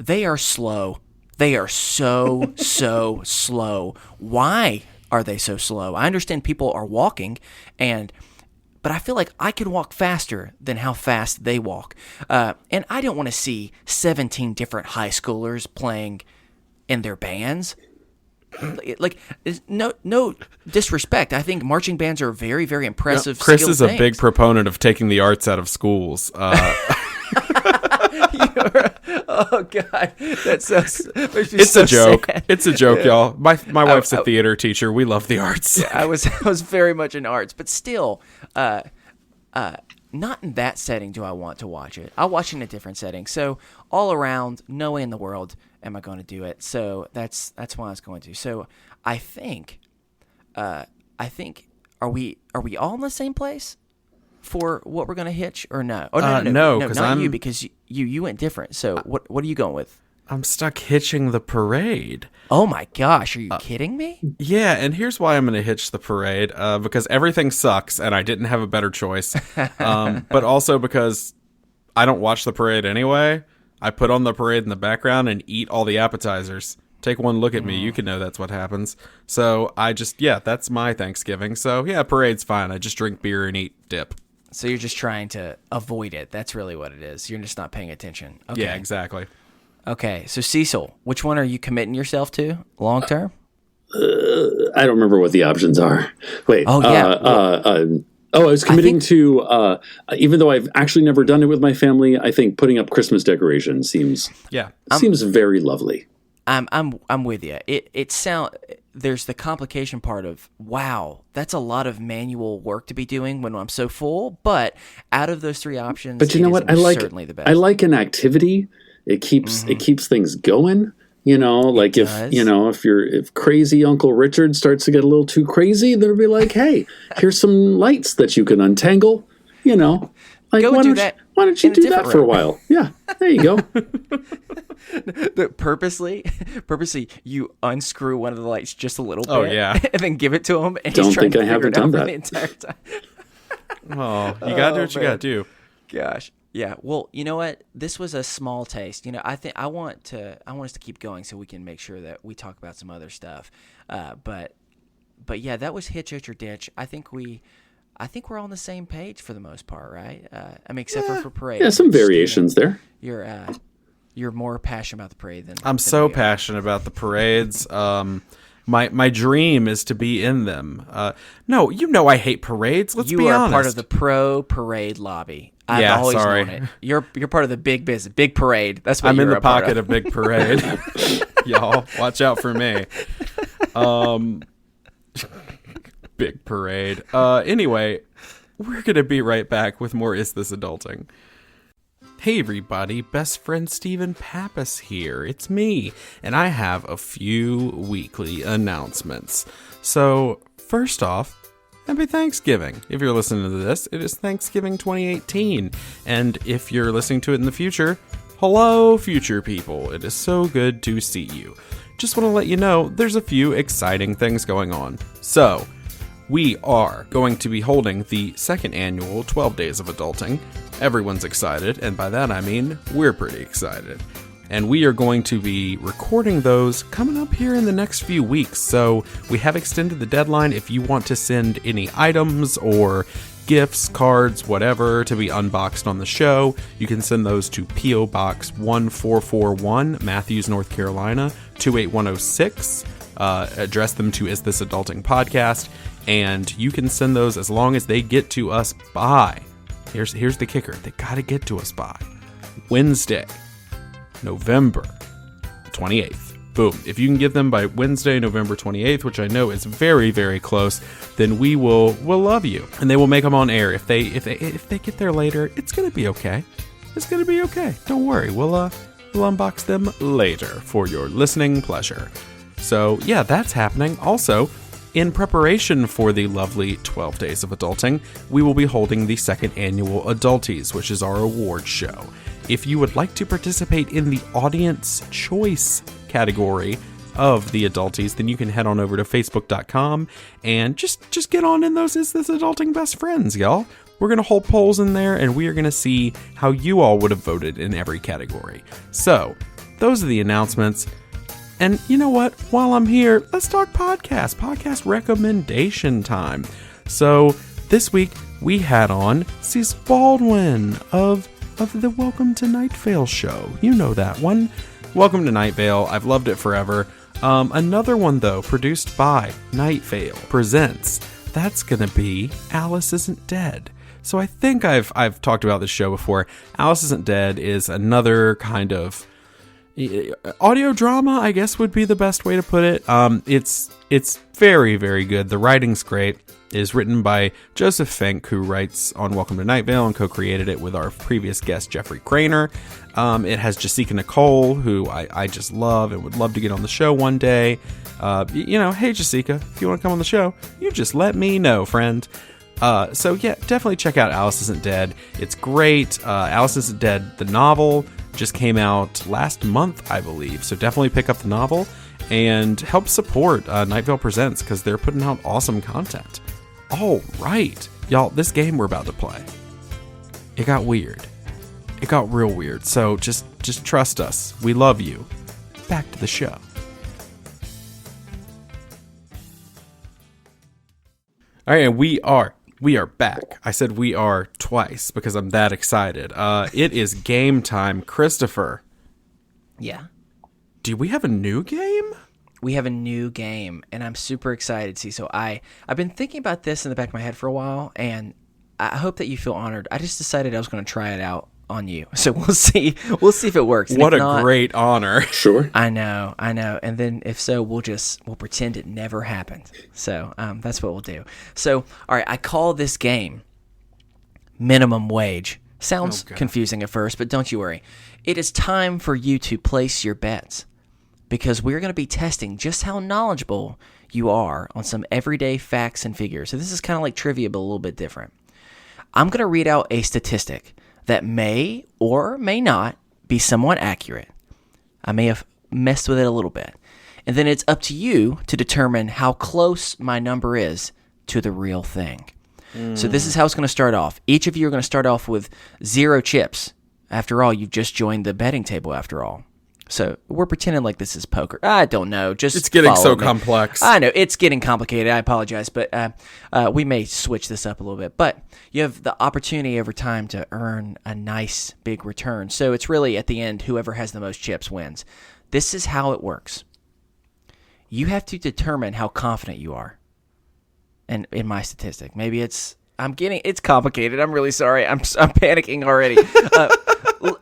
they are slow. They are so, so slow. Why are they so slow? I understand people are walking, but I feel like I can walk faster than how fast they walk. And I don't want to see 17 different high schoolers playing in their bands. Like, no disrespect. I think marching bands are very, very impressive. Chris is a things. big proponent of taking the arts out of schools. Oh God, that's so. It's a joke. Sad. It's a joke, y'all. My wife's a theater teacher. We love the arts. Yeah, I was very much in arts, but still, not in that setting do I want to watch it. I'll watch it in a different setting. So all around, no way in the world am I going to do it. So that's why I was going to. So I think, are we all in the same place for what we're going to hitch, or no? Oh, no, not you, because you went different. So what are you going with? I'm stuck hitching the parade. Oh my gosh, are you kidding me? Yeah, and here's why I'm going to hitch the parade, because everything sucks and I didn't have a better choice. But also because I don't watch the parade anyway. I put on the parade in the background and eat all the appetizers. Take one look at me, you can know that's what happens. So that's my Thanksgiving. So yeah, parade's fine. I just drink beer and eat dip. So you're just trying to avoid it. That's really what it is. You're just not paying attention. Okay. Yeah, exactly. Okay, so Cecil, which one are you committing yourself to long term? I don't remember what the options are. Wait. Oh, yeah. I was committing to, even though I've actually never done it with my family, I think putting up Christmas decorations seems very lovely. I'm with you. There's the complication part of, wow, that's a lot of manual work to be doing when I'm so full. But out of those 3 options, but you know what? I like certainly the best. I like an activity. It keeps things going. If crazy Uncle Richard starts to get a little too crazy, they'll be like, hey, here's some lights that you can untangle. Like, go why do don't that. Why don't you do that for a while? Yeah, there you go. Purposely, you unscrew one of the lights just a little bit. Oh yeah, and then give it to him. And don't he's trying think to I haven't done that the entire time. Oh, you gotta do what you gotta do. Gosh, yeah. Well, you know what? This was a small taste. I think I want us to keep going so we can make sure that we talk about some other stuff. But yeah, that was Hitch or Ditch. I think we're on the same page for the most part, right? Except for parade. Yeah, some variations there. You're more passionate about the parade than I'm so passionate about the parades. My dream is to be in them. No, I hate parades. Let's be honest. You are part of the pro parade lobby. I've always known it. You're part of the big business, big parade. That's what I'm you're in the a part pocket of big parade. Y'all, watch out for me. Big parade. Anyway, we're gonna be right back with more Is This Adulting? Hey everybody, best friend Stephen Pappas here. It's me, and I have a few weekly announcements. So, first off, happy Thanksgiving. If you're listening to this, it is Thanksgiving 2018. And if you're listening to it in the future, hello, future people. It is so good to see you. Just want to let you know there's a few exciting things going on. So, we are going to be holding the second annual 12 Days of Adulting. Everyone's excited, and by that I mean we're pretty excited. And we are going to be recording those coming up here in the next few weeks. So we have extended the deadline. If you want to send any items or gifts, cards, whatever, to be unboxed on the show, you can send those to P.O. Box 1441, Matthews, North Carolina, 28106. Address them to Is This Adulting Podcast, and you can send those as long as they get to us by, here's the kicker, they gotta get to us by Wednesday, November 28th. Boom. If you can get them by Wednesday, November 28th, which I know is very, very close, then we'll love you, and they will make them on air. If they get there later, it's gonna be okay. It's gonna be okay. Don't worry. We'll unbox them later for your listening pleasure. So yeah, that's happening. Also, in preparation for the lovely 12 Days of Adulting, we will be holding the second annual Adulties, which is our award show. If you would like to participate in the audience choice category of the Adulties, then you can head on over to facebook.com and just get on in those Is This Adulting best friends, y'all. We're going to hold polls in there, and we are going to see how you all would have voted in every category. So, those are the announcements. And you know what? While I'm here, let's talk podcast recommendation time. So this week we had on Cecil Baldwin of the Welcome to Night Vale show. You know that one. Welcome to Night Vale. I've loved it forever. Another one though, produced by Night Vale Presents. That's gonna be Alice Isn't Dead. So I think I've talked about this show before. Alice Isn't Dead is another kind of audio drama, I guess would be the best way to put it. It's very, very good. The writing's great. It is written by Joseph Fink, who writes on Welcome to Night Vale and co-created it with our previous guest, Jeffrey Craner. It has Jessica Nicole, who I just love and would love to get on the show one day. Hey Jessica, if you want to come on the show, you just let me know, friend. So yeah, definitely check out Alice Isn't Dead. It's great. Alice Isn't Dead, the novel, just came out last month, I believe. So definitely pick up the novel and help support Night Vale Presents, because they're putting out awesome content. All right, y'all, this game we're about to play, it got weird. It got real weird. So just trust us. We love you. Back to the show. All right, and we are back. I said we are twice because I'm that excited. It is game time. Christopher. Yeah. Do we have a new game? We have a new game, and I'm super excited. See, so I've been thinking about this in the back of my head for a while, and I hope that you feel honored. I just decided I was going to try it out on you. So we'll see if it works. And what a great honor. Sure. I know. And then if so, we'll pretend it never happened. So that's what we'll do. So, all right, I call this game Minimum Wage. Sounds confusing at first, but don't you worry. It is time for you to place your bets, because we're going to be testing just how knowledgeable you are on some everyday facts and figures. So this is kind of like trivia, but a little bit different. I'm going to read out a statistic that may or may not be somewhat accurate. I may have messed with it a little bit. And then it's up to you to determine how close my number is to the real thing. So this is how it's going to start off. Each of you are going to start off with 0 chips. After all, you've just joined the betting table after all. So we're pretending like this is poker. I don't know. It's getting so complex. I know. It's getting complicated. I apologize. But we may switch this up a little bit. But you have the opportunity over time to earn a nice big return. So it's really, at the end, whoever has the most chips wins. This is how it works. you have to determine how confident you are. And in my statistic, maybe it's complicated. I'm really sorry. I'm panicking already.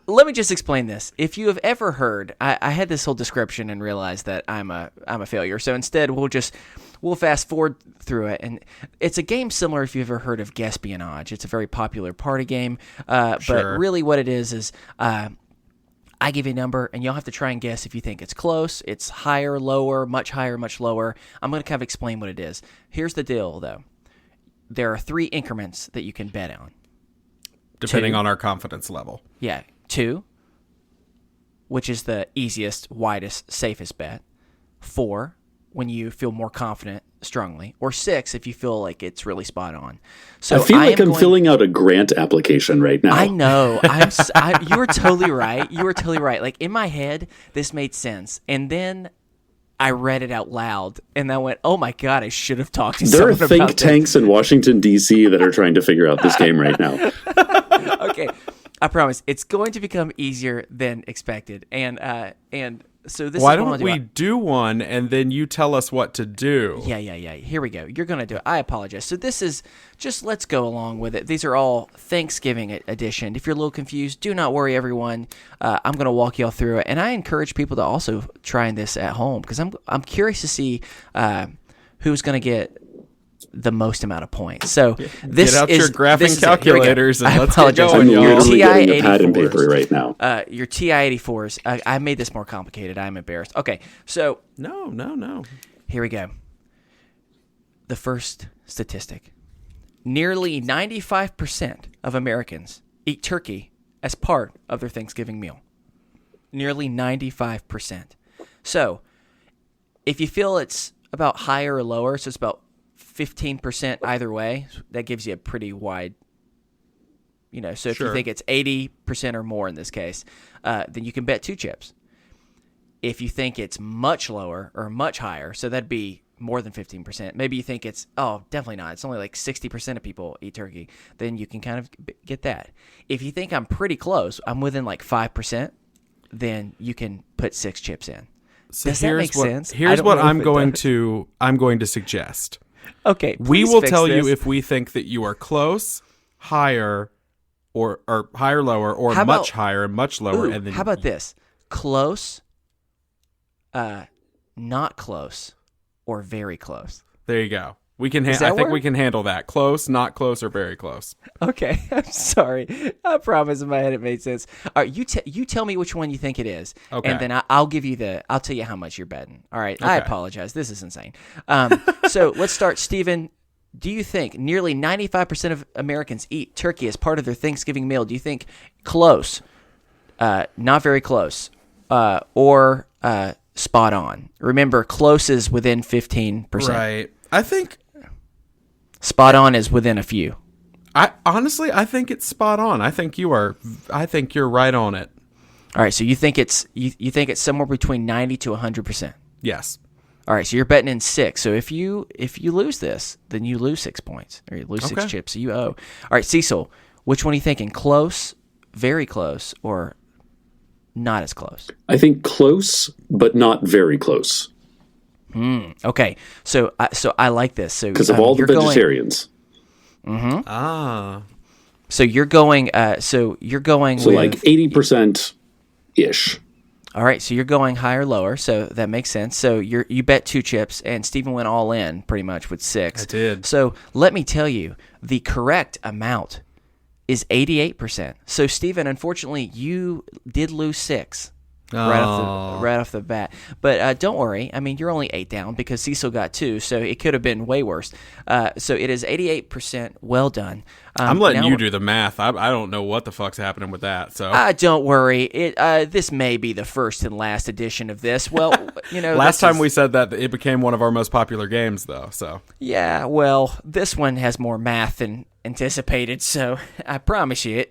Let me just explain this. If you have ever heard, I had this whole description and realized that I'm a failure. So instead, we'll fast forward through it. And it's a game similar if you've ever heard of Guesspionage. It's a very popular party game. But really what it is I give you a number, and you'll have to try and guess if you think it's close, it's higher, lower, much higher, much lower. I'm going to kind of explain what it is. Here's the deal, though. There are 3 increments that you can bet on. Depending on our confidence level. Yeah. 2, which is the easiest, widest, safest bet. 4, when you feel more confident strongly. Or 6, if you feel like it's really spot on. So I feel like I'm filling out a grant application right now. I know. You were totally right. You were totally right. Like, in my head, this made sense. And then I read it out loud, and I went, oh, my God, I should have talked to someone about this. There are think tanks in Washington, D.C. that are trying to figure out this game right now. Okay. I promise. It's going to become easier than expected. And so this Why is what don't we do one, and then you tell us what to do? Yeah. Here we go. You're going to do it. I apologize. So this is just, let's go along with it. These are all Thanksgiving edition. If you're a little confused, do not worry, everyone. I'm going to walk you all through it. And I encourage people to also try this at home, because I'm curious to see who's going to get the most amount of points. So this get out is your graphing calculators and let's get I'm going, y'all. literally getting a pad and paper right now. Your TI-84s. I made this more complicated. I'm embarrassed. Okay, so No. here we go. The first statistic. Nearly 95% of Americans eat turkey as part of their Thanksgiving meal. Nearly 95%. So if you feel it's about higher or lower, so it's about 15% either way, that gives you a pretty wide, so if you think it's 80% or more in this case, then you can bet 2 chips. If you think it's much lower or much higher, so that'd be more than 15%, maybe you think it's, definitely not, it's only like 60% of people eat turkey, then you can kind of get that. If you think I'm pretty close, I'm within like 5%, then you can put 6 chips in. So Does that make sense? Here's what I'm going to suggest. Okay, we will fix tell this. you if we think that you are close, higher, or higher, lower, or How much about- higher and much lower. Ooh, And then how about this? Close, not close, or very close. There you go. We can. Does I that think work? we can handle that. Close, not close, or very close. Okay, I'm sorry. I promise in my head it made sense. All right, you tell me which one you think it is, Okay. and then I'll give you I'll tell you how much you're betting. All right, I Okay. apologize. This is insane. So let's start, Stephen. Do you think nearly 95% of Americans eat turkey as part of their Thanksgiving meal? Do you think close, not very close, or spot on? Remember, close is within 15%. Right. I think. Spot on is within a few. I think it's spot on. I think you're right on it. All right, so you think it's somewhere between 90 to 100%. Yes. All right, so you're betting in 6. So if you lose this, then you lose 6 points, or you lose 6 chips. So you owe. All right, Cecil, which one are you thinking? Close, very close, or not as close? I think close, but not very close. Okay, so I like this. So Because of all the vegetarians. So you're going. So with, like 80%-ish. All right, so you're going higher, lower, so that makes sense. So you bet 2 chips, and Stephen went all in pretty much with 6. I did. So let me tell you, the correct amount is 88%. So Stephen, unfortunately, you did lose 6 right off the bat. But don't worry. I mean, you're only 8 down because Cecil got 2, so it could have been way worse. So it is 88%. Well done. I'm letting you do the math. I don't know what the fuck's happening with that. So don't worry. This may be the first and last edition of this. Well, last time we said that, it became one of our most popular games, though. So yeah, well, this one has more math than anticipated. So I promise you,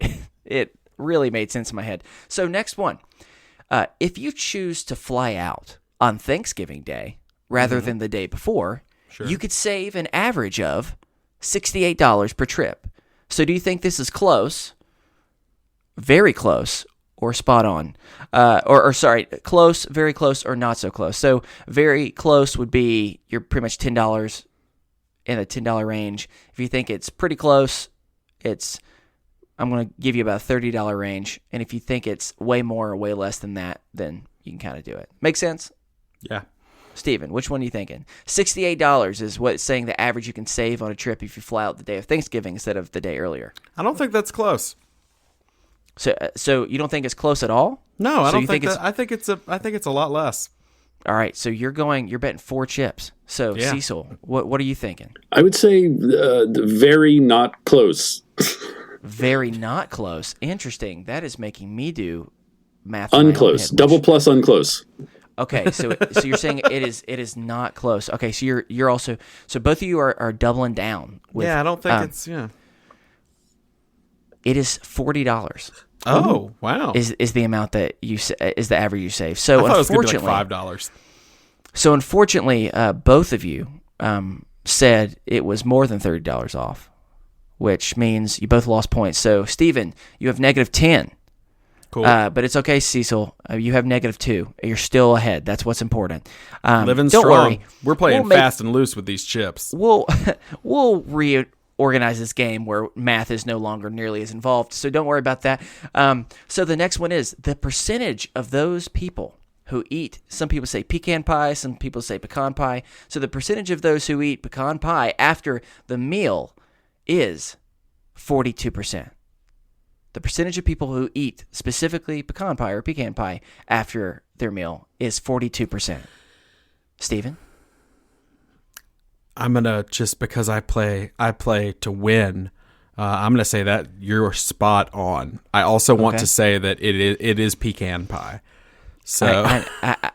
it really made sense in my head. So next one. If you choose to fly out on Thanksgiving Day rather than the day before, you could save an average of $68 per trip. So do you think this is close, very close, or spot on, or sorry, close, very close, or not so close. So very close would be you're pretty much $10 in the $10 range. If you think it's pretty close, I'm going to give you about a $30 range. And if you think it's way more or way less than that, then you can kind of do it. Make sense? Yeah. Steven, which one are you thinking? $68 is what it's saying the average you can save on a trip if you fly out the day of Thanksgiving instead of the day earlier. I don't think that's close. So you don't think it's close at all? No, I So don't you think think that. I think it's a lot less. All right, so you're betting 4 chips. So Yeah. Cecil, what are you thinking? I would say very not close. Very not close. Interesting. That is making me do math. in my own Unclose. head, which- Double plus unclose. Okay, so you're saying it is not close. Okay, so you're also so both of you are doubling down. With, I don't think it's It is $40. Oh, wow. Is the amount that is the average you save. I So thought it was gonna be unfortunately, like $5. So unfortunately, both of you said it was more than $30 off, which means you both lost points. So Steven, you have -10. Cool. But it's okay, Cecil. You have -2. You're still ahead. That's what's important. Living don't strong. worry. We're playing We'll fast and loose with these chips. We'll reorganize this game where math is no longer nearly as involved. So don't worry about that. So the next one is the percentage of those people who eat. Some people say pecan pie. Some people say pecan pie. So the percentage of those who eat pecan pie after the meal is 42%. The percentage of people who eat specifically pecan pie or pecan pie after their meal is 42%. Steven? I'm gonna just because I play to win. I'm gonna say that you're spot on. I also want Okay. to say that it is pecan pie. So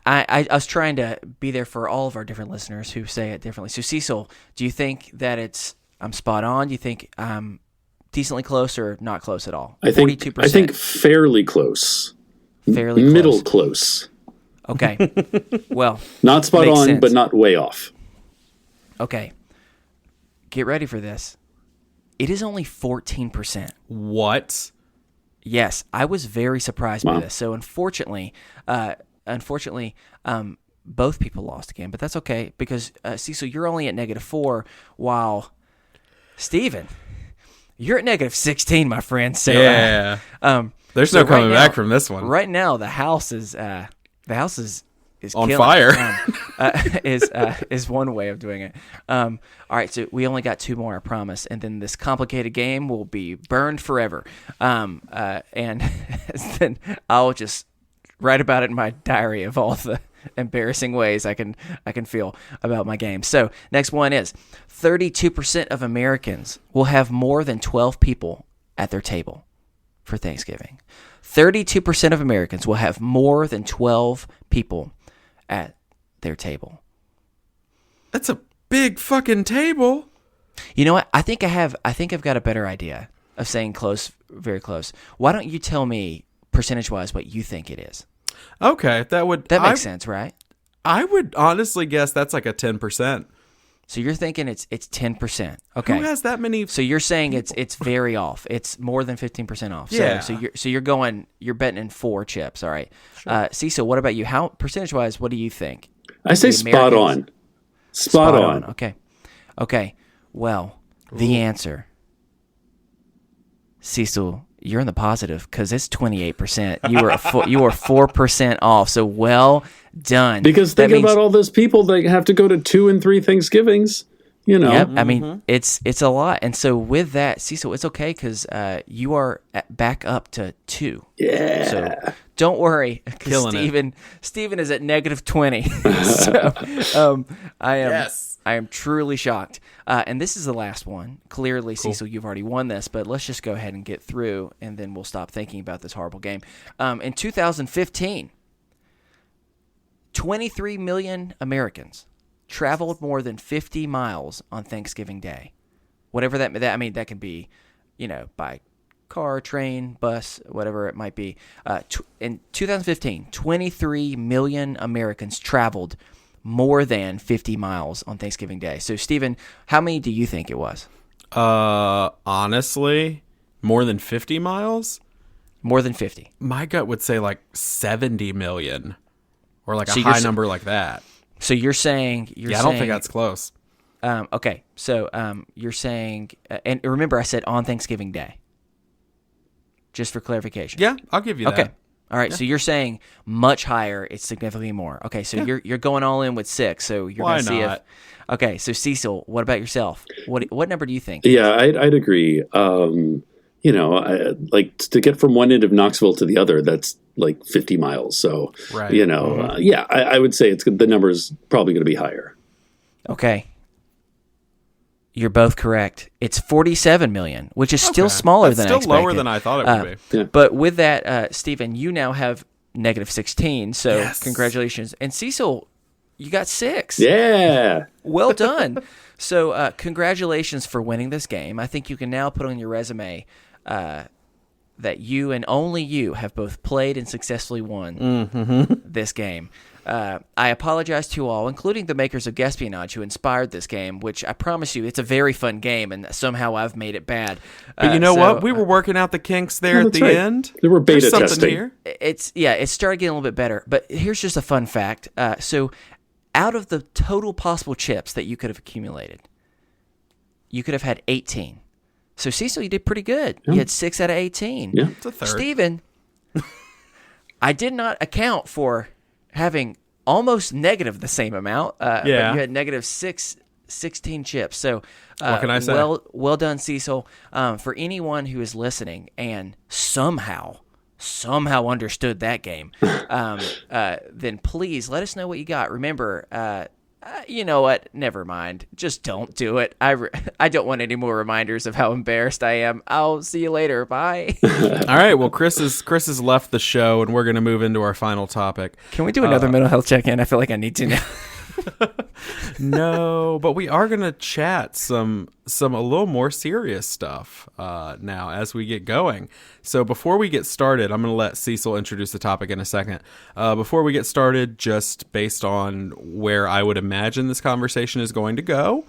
I was trying to be there for all of our different listeners who say it differently. So Cecil, do you think that I'm spot on? Do you think I'm decently close or not close at all? I think 42%. fairly close. Fairly Middle close. close. Okay. Well, Not spot makes on, sense. but not way off. Okay. Get ready for this. It is only 14%. what? Yes, I was very surprised by Wow. this. So unfortunately, both people lost again, but that's okay because Cecil, you're only at -4, while Steven, you're at -16, my friend. So Yeah. There's so no coming right back now- from this one. Right now, the house is On killing. fire. Is one way of doing it. All right, so we only got 2 more, I promise, and then this complicated game will be burned forever. And then I'll just write about it in my diary of all the embarrassing ways I can feel about my game. So next one is 32% of Americans will have more than 12 people at their table for Thanksgiving. 32% of Americans will have more than 12 people at their table. That's a big fucking table. You know what? I think I've got a better idea of saying close, very close. Why don't you tell me percentage-wise what you think it is? Okay, that Makes sense, right? I would honestly guess that's like a 10%. So you're thinking it's 10%. Okay. Who has that many? So you're saying it's very off. It's more than 15% off. Yeah. So you're betting in 4 chips. All right. Cecil, what about you? How percentage-wise, what do you think? I say The spot Americans- on. Spot on. Okay. Well, the answer, Cecil, you're in the positive because it's 28%. You were 4% off. So well done. Because That think means- about all those people that have to go to 2 and 3 Thanksgivings. You know, Yep. I mean, it's a lot. And so with that, Cecil, it's okay because you are back up to 2. Yeah. So don't worry, Killing it. Steven is at -20. So I am truly shocked. And this is the last one. Clearly, Cecil, you've already won this, but let's just go ahead and get through, and then we'll stop thinking about this horrible game. In 2015, 23 million Americans traveled more than 50 miles on Thanksgiving Day. Whatever that can be, by car, train, bus, whatever it might be. In 2015, 23 million Americans traveled more than 50 miles on Thanksgiving Day. So, Steven, how many do you think it was? Honestly, more than 50 miles? More than 50. My gut would say like 70 million, or like So a you're high number like that. So you're saying I don't think that's close. Okay, so you're saying, and remember, I said on Thanksgiving Day, just for clarification. Yeah, I'll give you that. Okay, all right. So you're saying much higher. It's significantly more. Okay, so you're going all in with 6. So you're going to see if. Okay, so Cecil, what about yourself? What number do you think? Yeah, I'd agree. Like to get from one end of Knoxville to the other, that's like 50 miles. So, right. I would say the number is probably going to be higher. Okay. You're both correct. It's 47 million, which is still smaller than I expected. Still lower than I thought it would be. Yeah. But with that, Stephen, you now have negative 16. So congratulations. And Cecil, you got 6. Yeah. Well done. So congratulations for winning this game. I think you can now put on your resume that you and only you have both played and successfully won this game. I apologize to all, including the makers of Guespionage, who inspired this game, which I promise you, it's a very fun game, and somehow I've made it bad. But you know what? We were working out the kinks there at the end. There were beta There's testing. here. It started getting a little bit better. But here's just a fun fact. So out of the total possible chips that you could have accumulated, you could have had 18. So Cecil, you did pretty good. You had 6 out of 18. Yeah. It's a third. Stephen, I did not account for having almost negative the same amount. But you had negative 16 chips. So what can I say? Well done, Cecil. For anyone who is listening and somehow understood that game, then please let us know what you got. Remember, you know what? Never mind. Just don't do it. I don't want any more reminders of how embarrassed I am. I'll see you later. Bye. All right. Well, Chris has left the show, and we're going to move into our final topic. Can we do another mental health check-in? I feel like I need to now. No, but we are going to chat some a little more serious stuff now as we get going. So before we get started, I'm going to let Cecil introduce the topic in a second. Before we get started, just based on where I would imagine this conversation is going to go,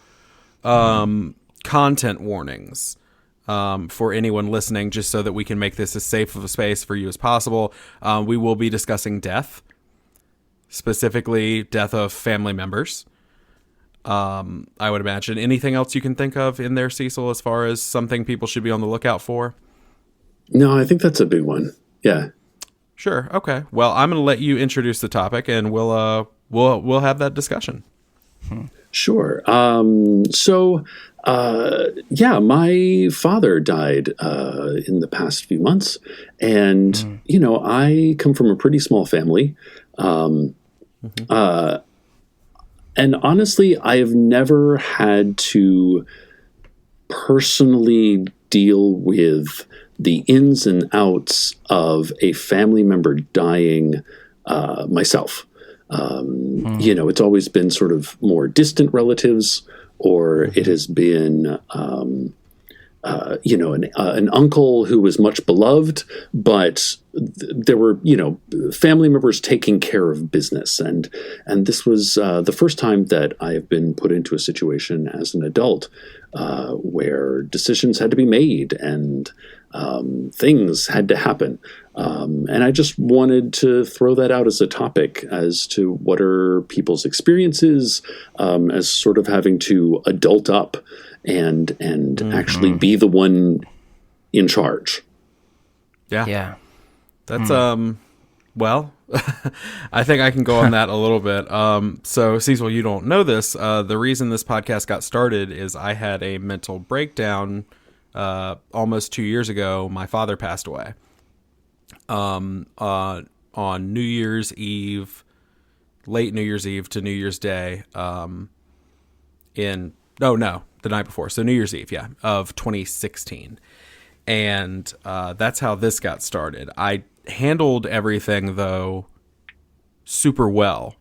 content warnings for anyone listening, just so that we can make this as safe of a space for you as possible. We will be discussing death. Specifically, death of family members. I would imagine. Anything else you can think of in there, Cecil, as far as something people should be on the lookout for? No, I think that's a big one. Yeah. Sure. Okay. Well, I'm going to let you introduce the topic, and we'll have that discussion. Sure. My father died in the past few months, and I come from a pretty small family. And honestly, I have never had to personally deal with the ins and outs of a family member dying myself. It's always been sort of more distant relatives, or it has been an uncle who was much beloved, but there were, family members taking care of business. And this was the first time that I have been put into a situation as an adult where decisions had to be made and things had to happen. And I just wanted to throw that out as a topic as to what are people's experiences as sort of having to adult up and actually be the one in charge. Yeah. That's, well, I think I can go on that a little bit. So Cecil, you don't know this. The reason this podcast got started is I had a mental breakdown almost 2 years ago. My father passed away on New Year's Eve, late New Year's Eve to New Year's Day the night before. So New Year's Eve, of 2016. And that's how this got started. I handled everything, though, super well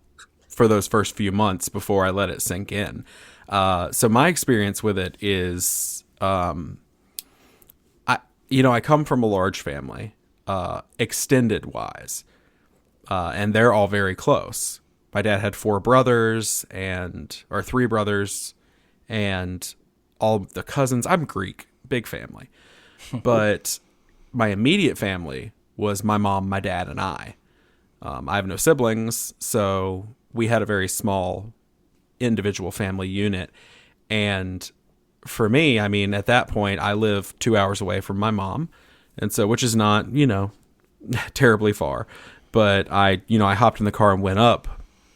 for those first few months before I let it sink in. So my experience with it is, I come from a large family, extended-wise, and they're all very close. My dad had 3 brothers, and all the cousins. I'm Greek, big family. But my immediate family was my mom, my dad, and I. I have no siblings, so we had a very small individual family unit. And for me, I mean, at that point, I live 2 hours away from my mom. And so, which is not, terribly far. But I hopped in the car and went up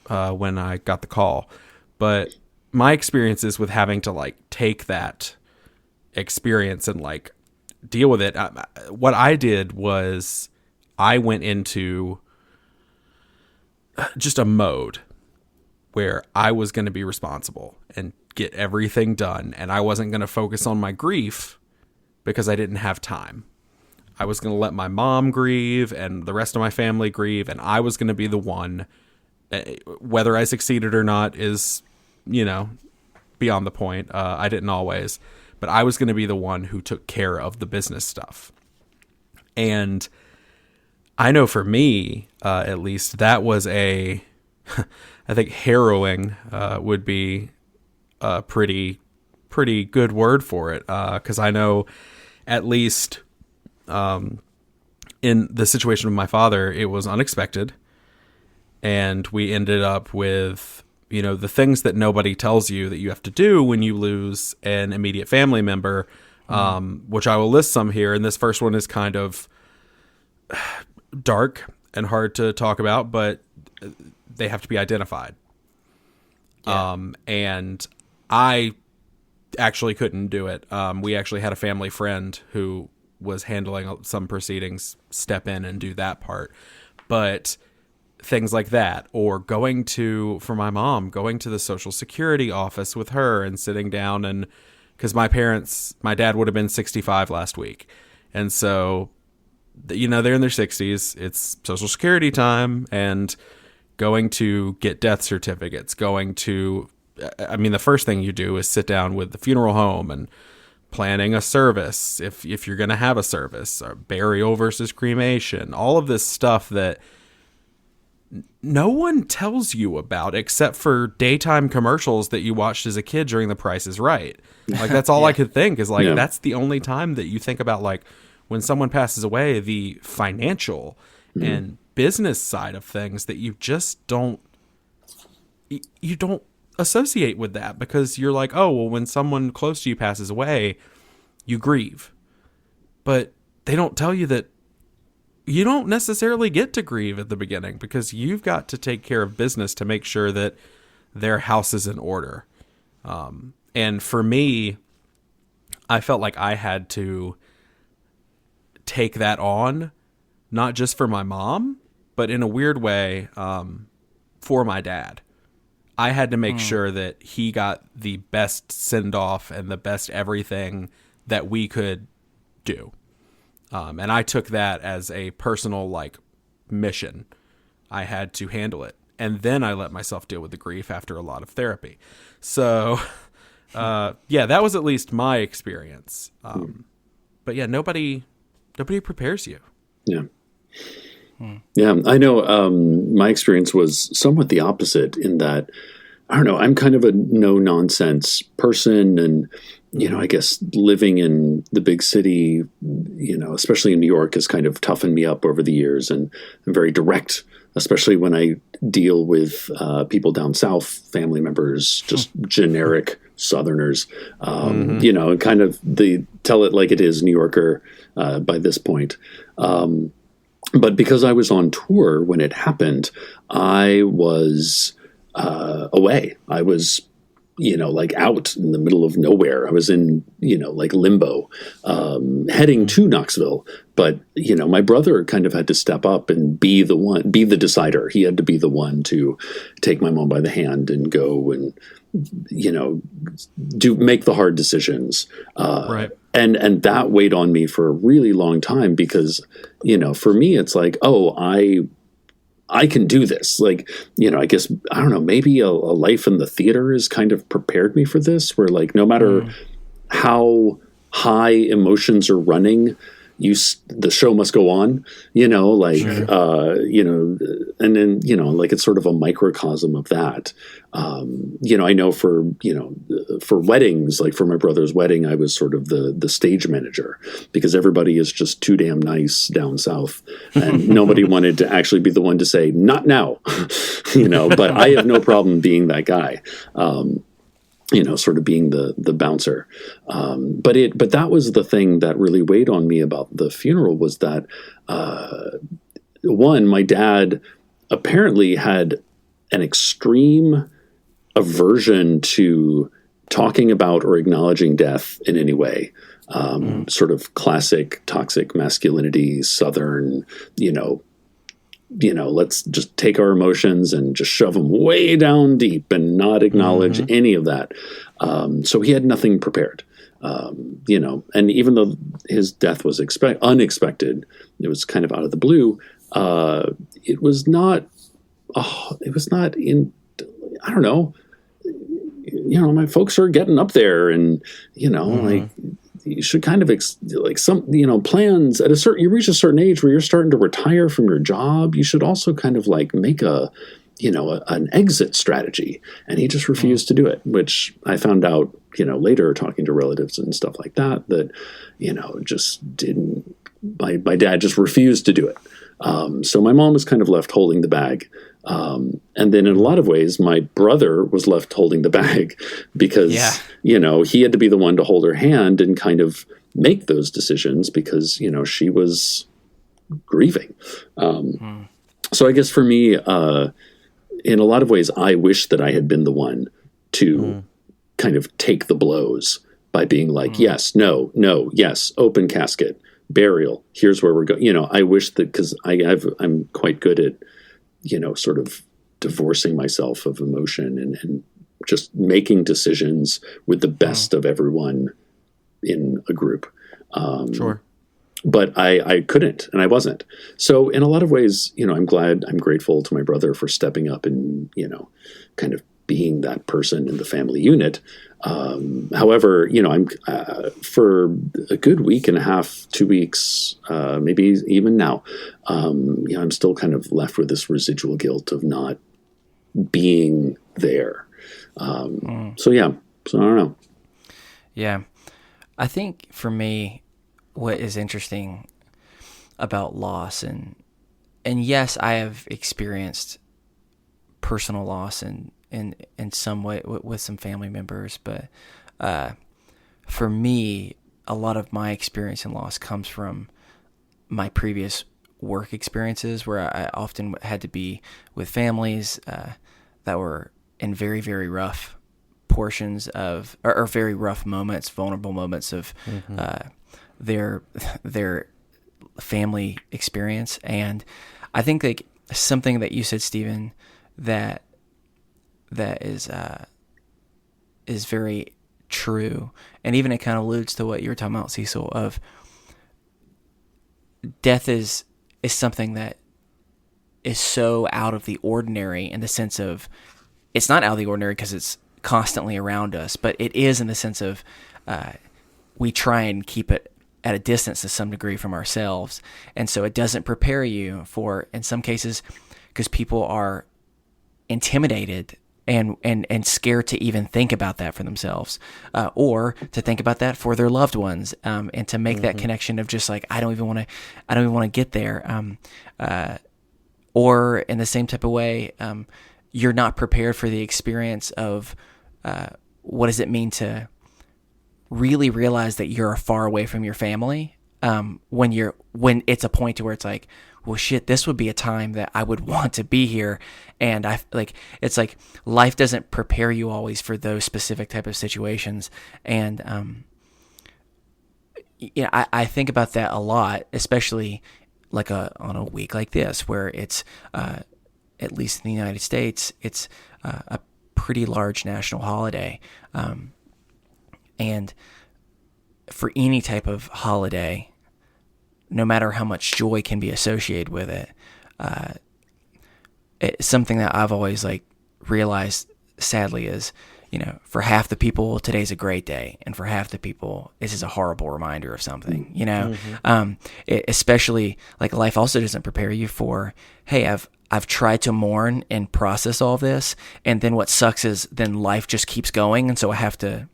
when I got the call. But my experiences with having to like take that experience and like deal with it, what I did was I went into just a mode where I was going to be responsible and get everything done. And I wasn't going to focus on my grief because I didn't have time. I was going to let my mom grieve and the rest of my family grieve. And I was going to be the one, whether I succeeded or not is, beyond the point. I didn't always, but I was going to be the one who took care of the business stuff. And I know for me, at least, that was I think harrowing would be a pretty good word for it. Because I know at least in the situation with my father, it was unexpected. And we ended up with, the things that nobody tells you that you have to do when you lose an immediate family member, which I will list some here. And this first one is kind of dark and hard to talk about, but they have to be identified. Yeah. And I actually couldn't do it. We actually had a family friend who was handling some proceedings step in and do that part. But things like that, or for my mom, going to the Social Security office with her and sitting down, and because my dad would have been 65 last week. And so, they're in their 60s, it's Social Security time, and going to get death certificates, the first thing you do is sit down with the funeral home and planning a service, if you're going to have a service, or burial versus cremation, all of this stuff that no one tells you about except for daytime commercials that you watched as a kid during The Price is Right. Like, that's all I could think is like, that's the only time that you think about, like, when someone passes away, the financial and business side of things that you just don't associate with that, because you're like, oh, well, when someone close to you passes away, you grieve. But they don't tell you that you don't necessarily get to grieve at the beginning, because you've got to take care of business to make sure that their house is in order. And for me, I felt like I had to take that on, not just for my mom, but in a weird way, for my dad. I had to make sure that he got the best send-off and the best everything that we could do. And I took that as a personal, mission. I had to handle it. And then I let myself deal with the grief after a lot of therapy. So, that was at least my experience. But yeah, nobody prepares you. Yeah. Yeah, I know my experience was somewhat the opposite in that, I don't know, I'm kind of a no-nonsense person, and, I guess living in the big city, especially in New York, has kind of toughened me up over the years, and I'm very direct, especially when I deal with people down south, family members, just generic Southerners, and kind of the tell it like it is New Yorker by this point. But because I was on tour when it happened, I was away. I was, out in the middle of nowhere. I was in, limbo, heading to Knoxville. But, my brother kind of had to step up and be the decider. He had to be the one to take my mom by the hand and go and, make the hard decisions. Right. And that weighed on me for a really long time because, for me, it's like, oh, I can do this. Like, I guess, I don't know, maybe a life in the theater has kind of prepared me for this, where no matter how high emotions are running, the show must go on, like, and then, like it's sort of a microcosm of that. I know for weddings, like for my brother's wedding, I was sort of the stage manager because everybody is just too damn nice down south and nobody wanted to actually be the one to say, not now, but I have no problem being that guy. Sort of being the bouncer. But that was the thing that really weighed on me about the funeral was that, one, my dad apparently had an extreme aversion to talking about or acknowledging death in any way. Sort of classic toxic masculinity, Southern, let's just take our emotions and just shove them way down deep and not acknowledge any of that. So he had nothing prepared, and even though his death was unexpected, it was kind of out of the blue. It was not in, I don't know, my folks are getting up there and, like, you should kind of plans at you reach a certain age where you're starting to retire from your job. You should also kind of like make an exit strategy. And he just refused to do it, which I found out, later talking to relatives and stuff like that, just didn't, my dad just refused to do it. So my mom was kind of left holding the bag. And then in a lot of ways, my brother was left holding the bag because, he had to be the one to hold her hand and kind of make those decisions because, she was grieving. So I guess for me, in a lot of ways, I wish that I had been the one to kind of take the blows by being like, yes, no, yes, open casket, burial, here's where we're going. I wish that because I'm quite good at, sort of divorcing myself of emotion and just making decisions with the best of everyone in a group. Sure. But I couldn't, and I wasn't. So in a lot of ways, I'm grateful to my brother for stepping up and, kind of being that person in the family unit. However, I'm for a good week and a half, 2 weeks, maybe even now, I'm still kind of left with this residual guilt of not being there. So I don't know. Yeah. I think for me, what is interesting about loss and yes, I have experienced personal loss in some way with some family members, but for me, a lot of my experience in loss comes from my previous work experiences where I often had to be with families that were in very, very rough portions of, or very rough moments, vulnerable moments of their family experience. And I think like something that you said, Stephen, that is very true, and even it kind of alludes to what you were talking about, Cecil, of death is something that is so out of the ordinary in the sense of it's not out of the ordinary because it's constantly around us, but it is in the sense of we try and keep it at a distance to some degree from ourselves, and so it doesn't prepare you for, in some cases, because people are intimidated and scared to even think about that for themselves, or to think about that for their loved ones, and to make that connection of just like I don't even want to get there, or in the same type of way, you're not prepared for the experience of what does it mean to really realize that you're far away from your family, when it's a point to where it's like, well, shit, this would be a time that I would want to be here. And it's like life doesn't prepare you always for those specific type of situations. And, I think about that a lot, especially like on a week like this, where it's, at least in the United States, it's a pretty large national holiday. And for any type of holiday, no matter how much joy can be associated with it, it's something that I've always realized, sadly, is, for half the people, today's a great day. And for half the people, this is a horrible reminder of something, especially like life also doesn't prepare you for, hey, I've tried to mourn and process all of this. And then what sucks is then life just keeps going. And so I have to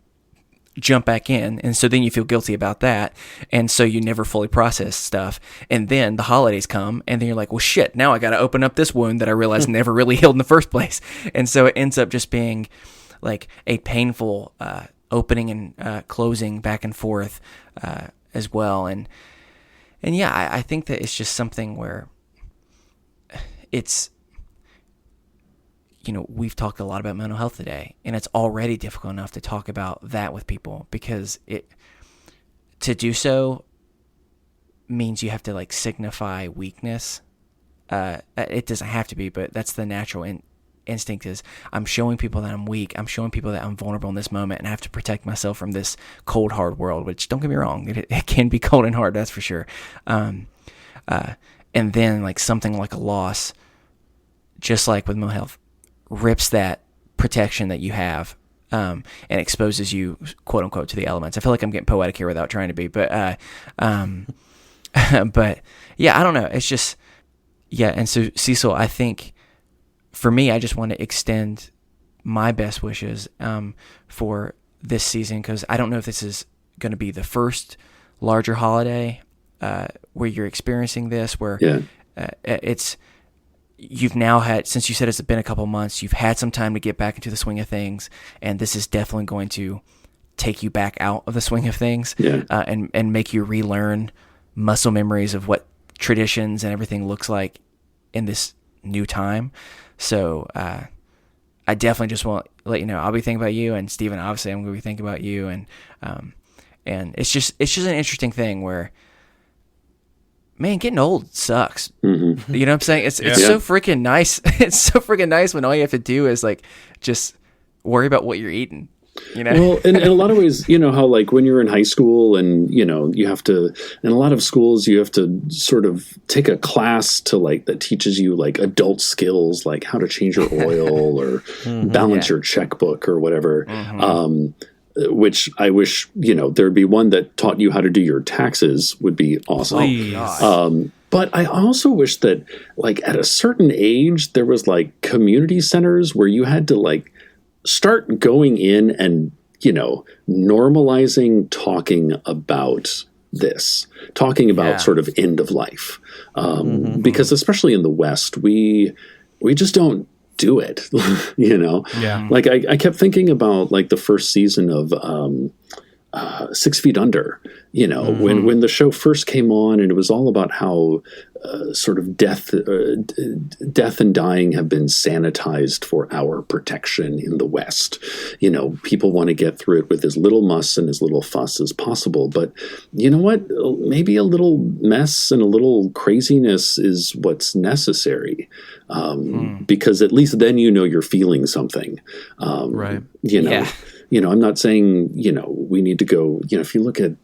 jump back in. And so then you feel guilty about that. And so you never fully process stuff. And then the holidays come and then you're like, well, shit, now I got to open up this wound that I realized never really healed in the first place. And so it ends up just being like a painful opening and closing back and forth as well. And yeah, I think that it's just something where it's, we've talked a lot about mental health today, and it's already difficult enough to talk about that with people because to do so means you have to like signify weakness. It doesn't have to be, but that's the natural instinct is I'm showing people that I'm weak. I'm showing people that I'm vulnerable in this moment and I have to protect myself from this cold, hard world, which don't get me wrong. It can be cold and hard. That's for sure. And then like something like a loss, just like with mental health, rips that protection that you have, and exposes you, quote unquote, to the elements. I feel like I'm getting poetic here without trying to be, but but yeah, I don't know. It's just, yeah. And so Cecil, I think for me, I just want to extend my best wishes, for this season. Cause I don't know if this is going to be the first larger holiday, where you're experiencing this, where, you've now had, since you said it's been a couple months, you've had some time to get back into the swing of things, and this is definitely going to take you back out of the swing of things, and make you relearn muscle memories of what traditions and everything looks like in this new time. So I definitely just want to let you know, I'll be thinking about you, and Steven, obviously I'm going to be thinking about you, and it's just an interesting thing where, man, getting old sucks. Mm-hmm. You know what I'm saying? It's so freaking nice. It's so freaking nice when all you have to do is like just worry about what you're eating. Well, in a lot of ways, how like when you're in high school and, you have to, in a lot of schools, you have to sort of take a class to like, that teaches you like adult skills, like how to change your oil or balance your checkbook or whatever. Which I wish, there'd be one that taught you how to do your taxes would be awesome. But I also wish that like at a certain age, there was like community centers where you had to like start going in and, normalizing talking about this, talking about sort of end of life. Because especially in the West, we just don't do it, like I kept thinking about like the first season of 6 Feet Under, when the show first came on, and it was all about how sort of death and dying have been sanitized for our protection in the West. People want to get through it with as little muss and as little fuss as possible. But you know what? Maybe a little mess and a little craziness is what's necessary, because at least then you're feeling something. Right. I'm not saying, we need to go, if you look at,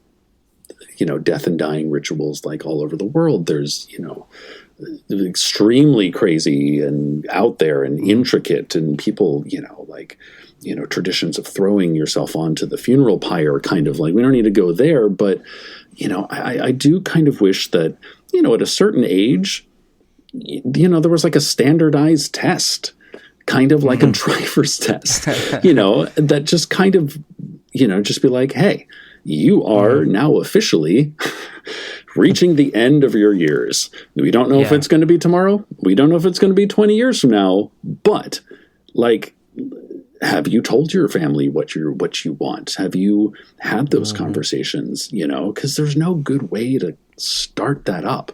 death and dying rituals like all over the world, there's, extremely crazy and out there and intricate, and people, traditions of throwing yourself onto the funeral pyre, kind of like, we don't need to go there. But, I do kind of wish that, at a certain age, there was like a standardized test, kind of like a driver's test, that just kind of, just be like, hey, you are now officially reaching the end of your years. We don't know if it's going to be tomorrow. We don't know if it's going to be 20 years from now, but like, have you told your family what you want? Have you had those conversations, because there's no good way to start that up,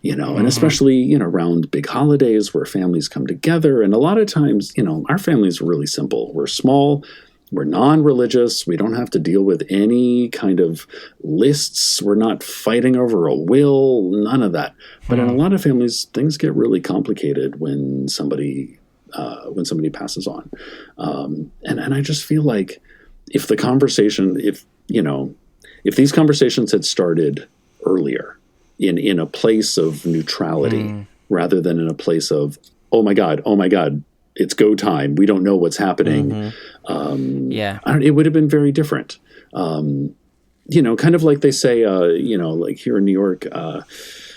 and especially, around big holidays where families come together. And a lot of times, our families are really simple. We're small, we're non-religious. We don't have to deal with any kind of lists. We're not fighting over a will, none of that. But in a lot of families, things get really complicated when somebody passes on. And I just feel like if the conversation, if these conversations had started earlier in a place of neutrality rather than in a place of, oh my God, it's go time. We don't know what's happening. It would have been very different. Kind of like they say, like here in New York,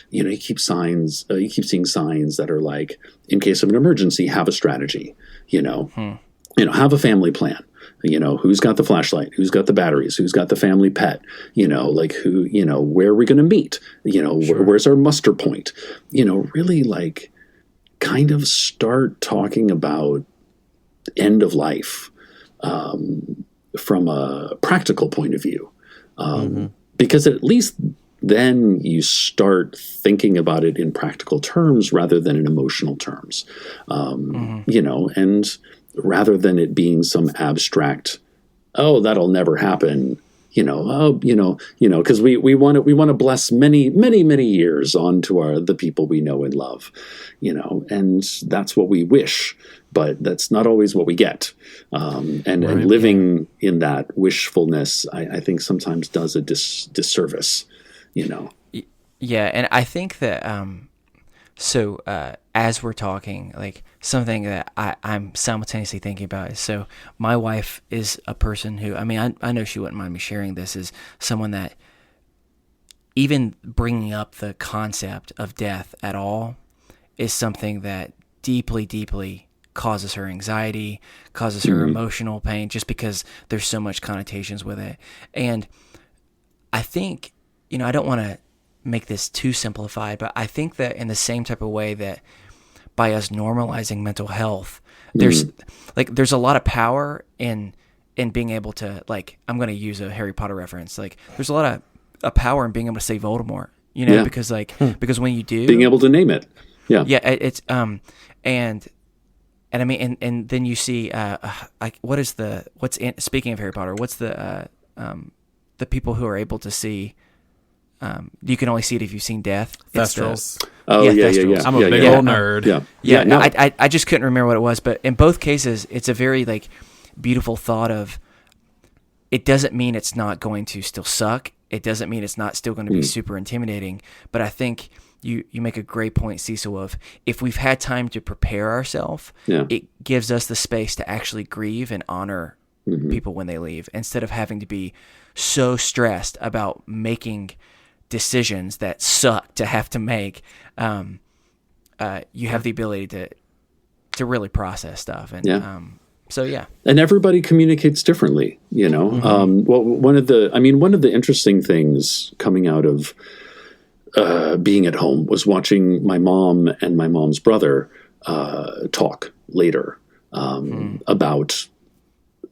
you keep seeing signs that are like, in case of an emergency, have a strategy, have a family plan. Who's got the flashlight, who's got the batteries, who's got the family pet, where are we going to meet, where's our muster point, really like kind of start talking about end of life from a practical point of view. Because at least then you start thinking about it in practical terms rather than in emotional terms, and rather than it being some abstract, oh, that'll never happen, because we want to bless many, many, many years on to the people we know and love, and that's what we wish, but that's not always what we get. And living in that wishfulness, I think sometimes does a disservice, Yeah, and I think that as we're talking, like something that I'm simultaneously thinking about is, so my wife is a person who, I know she wouldn't mind me sharing this, is someone that even bringing up the concept of death at all is something that deeply, deeply causes her anxiety, causes her emotional pain, just because there's so much connotations with it. And I think, I don't want to make this too simplified, but I think that in the same type of way that by us normalizing mental health, there's a lot of power in being able to, like, I'm going to use a Harry Potter reference. Like, there's a lot of power in being able to say Voldemort, because because when you do, being able to name it. It's and then you see speaking of Harry Potter, what's the people who are able to see, you can only see it if you've seen death. Thestrals. Thestrals. I'm a big old nerd. I just couldn't remember what it was, but in both cases, it's a very like beautiful thought of, it doesn't mean it's not going to still suck. It doesn't mean it's not still going to be super intimidating. But I think you make a great point, Cecil, of if we've had time to prepare ourselves, it gives us the space to actually grieve and honor people when they leave, instead of having to be so stressed about making decisions that suck to have to make. You have the ability to really process stuff. And and everybody communicates differently, one of the interesting things coming out of being at home was watching my mom and my mom's brother talk later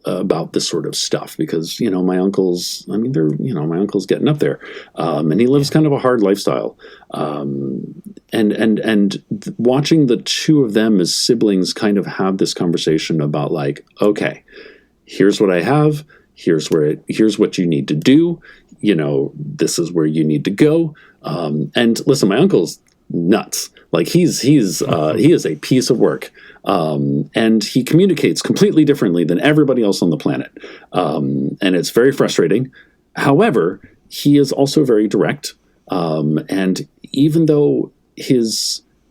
about this sort of stuff, because my uncle's my uncle's getting up there, and he lives kind of a hard lifestyle, and watching the two of them as siblings kind of have this conversation about, like, okay, here's what I have, here's what you need to do, this is where you need to go, and listen, my uncle's nuts. Like, he is a piece of work, and he communicates completely differently than everybody else on the planet, and it's very frustrating. However, he is also very direct, and even though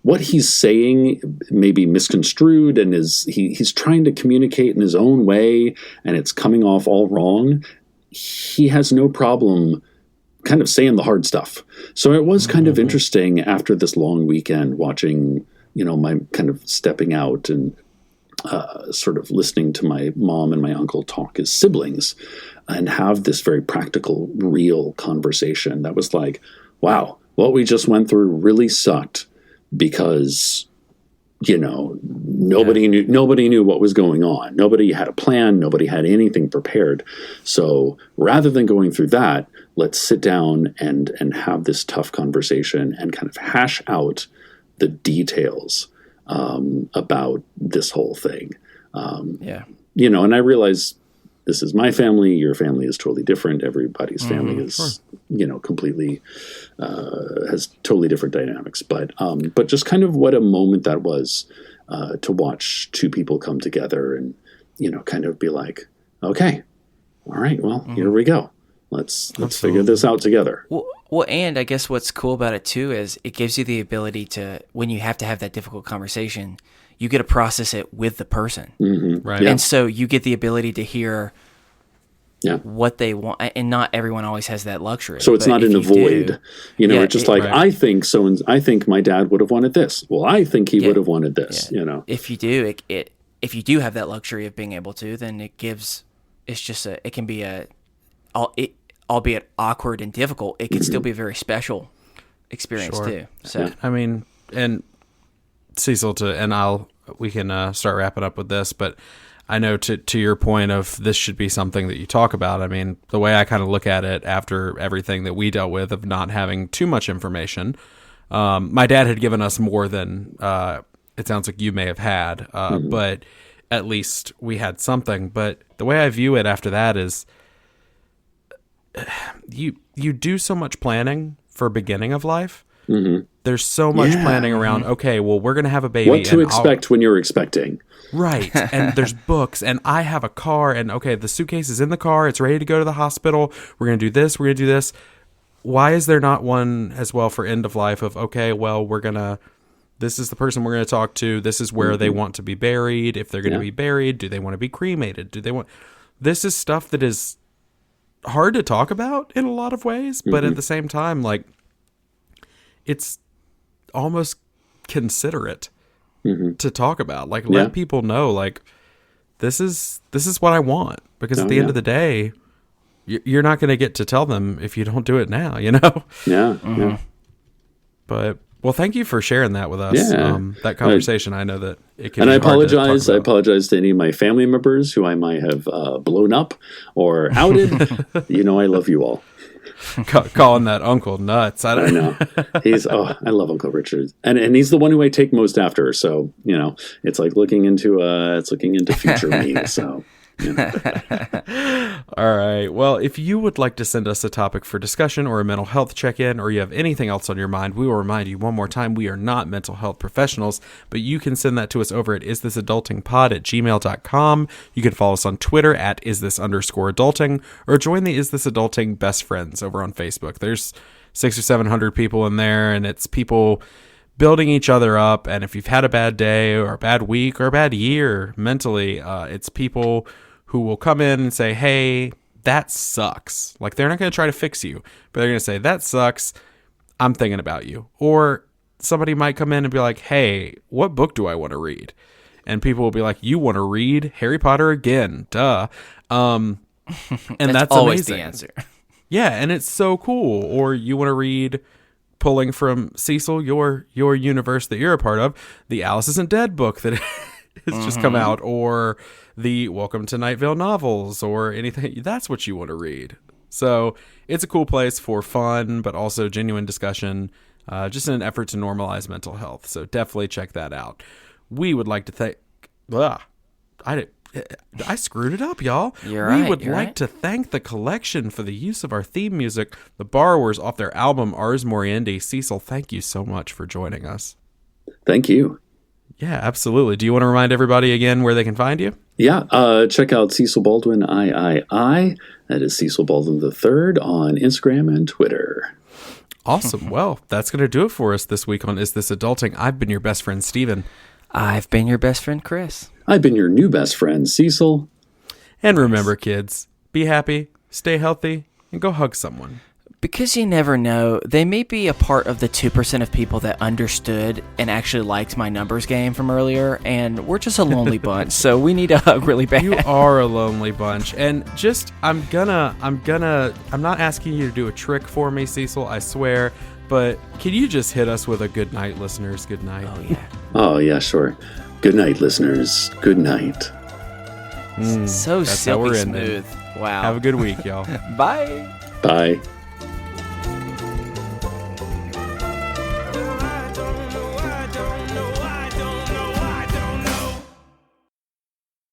what he's saying may be misconstrued, and he's trying to communicate in his own way, and it's coming off all wrong, he has no problem kind of saying the hard stuff. So it was kind of interesting after this long weekend watching, my kind of stepping out and sort of listening to my mom and my uncle talk as siblings and have this very practical, real conversation that was like, wow, what we just went through really sucked, because nobody knew what was going on. Nobody had a plan. Nobody had anything prepared. So rather than going through that, let's sit down and have this tough conversation and kind of hash out the details about this whole thing. And I realize this is my family. Your family is totally different. Everybody's family is, completely has totally different dynamics. But just kind of what a moment that was to watch two people come together and, kind of be like, okay, all right, well, here we go. Let's figure this out together. Well, and I guess what's cool about it too is it gives you the ability to, when you have to have that difficult conversation, you get to process it with the person. Mm-hmm. Right. Yeah. And so you get the ability to hear Yeah. what they want, and not everyone always has that luxury. So it's but not if in a you void, do- you know. Yeah, it's just it- like Right. I think so, and I think my dad would have wanted this. Well, I think he would have wanted this. Yeah. You know. If you do, if you do have that luxury of being able to, then it gives. It's just it can be albeit awkward and difficult. It can still be a very special experience Sure. too. So I mean, and Cecil, we can start wrapping up with this, but I know to your point of this should be something that you talk about. I mean, the way I kind of look at it after everything that we dealt with of not having too much information, my dad had given us more than it sounds like you may have had, but at least we had something. But the way I view it after that is you do so much planning for beginning of life. Mm-hmm. There's so much planning around. Okay, well, we're gonna have a baby. What to and expect when you're expecting? right? And there's books, and I have a car, and okay, the suitcase is in the car. It's ready to go to the hospital. We're gonna do this. We're gonna do this. Why is there not one as well for end of life? Of okay, well, this is the person we're gonna talk to. This is where they want to be buried. If they're gonna be buried, do they want to be cremated? Do they want? This is stuff that is hard to talk about in a lot of ways, but at the same time, like, it's almost considerate to talk about. Like, let people know, like, this is what I want, because at the end of the day, you're not going to get to tell them if you don't do it now, you know? Yeah. Yeah. But well, thank you for sharing that with us. Yeah. That conversation. I know that it can. And be I hard to talk apologize. I about. apologize to any of my family members who I might have blown up or outed. You know, I love you all. Calling that uncle nuts. I I don't know. know. I love Uncle Richard, and he's the one who I take most after. So you know, it's like looking into future me. So. Yeah. All right. Well, if you would like to send us a topic for discussion or a mental health check-in, or you have anything else on your mind, we will remind you one more time, we are not mental health professionals, but you can send that to us over at isthisadultingpod@gmail.com. You can follow us on Twitter at @isthisunderscoreadulting, or join the Is This Adulting Best Friends over on Facebook. There's 600 or 700 people in there, and it's people building each other up. And if you've had a bad day or a bad week or a bad year mentally, it's people who will come in and say, hey, that sucks. Like, they're not going to try to fix you, but they're going to say, that sucks. I'm thinking about you. Or somebody might come in and be like, hey, what book do I want to read? And people will be like, you want to read Harry Potter again? Duh. And that's always amazing. the answer. Yeah, and it's so cool. Or you want to read, pulling from Cecil, your universe that you're a part of, the Alice Isn't Dead book that has just come out, or the Welcome to Night Vale novels, or anything. That's what you want to read. So it's a cool place for fun, but also genuine discussion, just in an effort to normalize mental health. So definitely check that out. We would like to thank... I screwed it up, y'all. We would like to thank the collection for the use of our theme music, The Borrowers, off their album Ars Moriendi. Cecil, thank you so much for joining us. Thank you. Yeah, absolutely. Do you want to remind everybody again where they can find you? Yeah, check out Cecil Baldwin III. That is Cecil Baldwin III on Instagram and Twitter. Awesome. Well, that's going to do it for us this week on Is This Adulting? I've been your best friend, Steven. I've been your best friend, Chris. I've been your new best friend, Cecil. And remember, kids, be happy, stay healthy, and go hug someone. Because you never know, they may be a part of the 2% of people that understood and actually liked my numbers game from earlier, and we're just a lonely bunch, so we need a hug really bad. You are a lonely bunch, and just, I'm not asking you to do a trick for me, Cecil, I swear, but can you just hit us with a good night, listeners? Good night. Oh, yeah. Oh, yeah, sure. Good night, listeners. Good night. So that's how we're silky ending. smooth. Wow. Have a good week, y'all. Bye. Bye.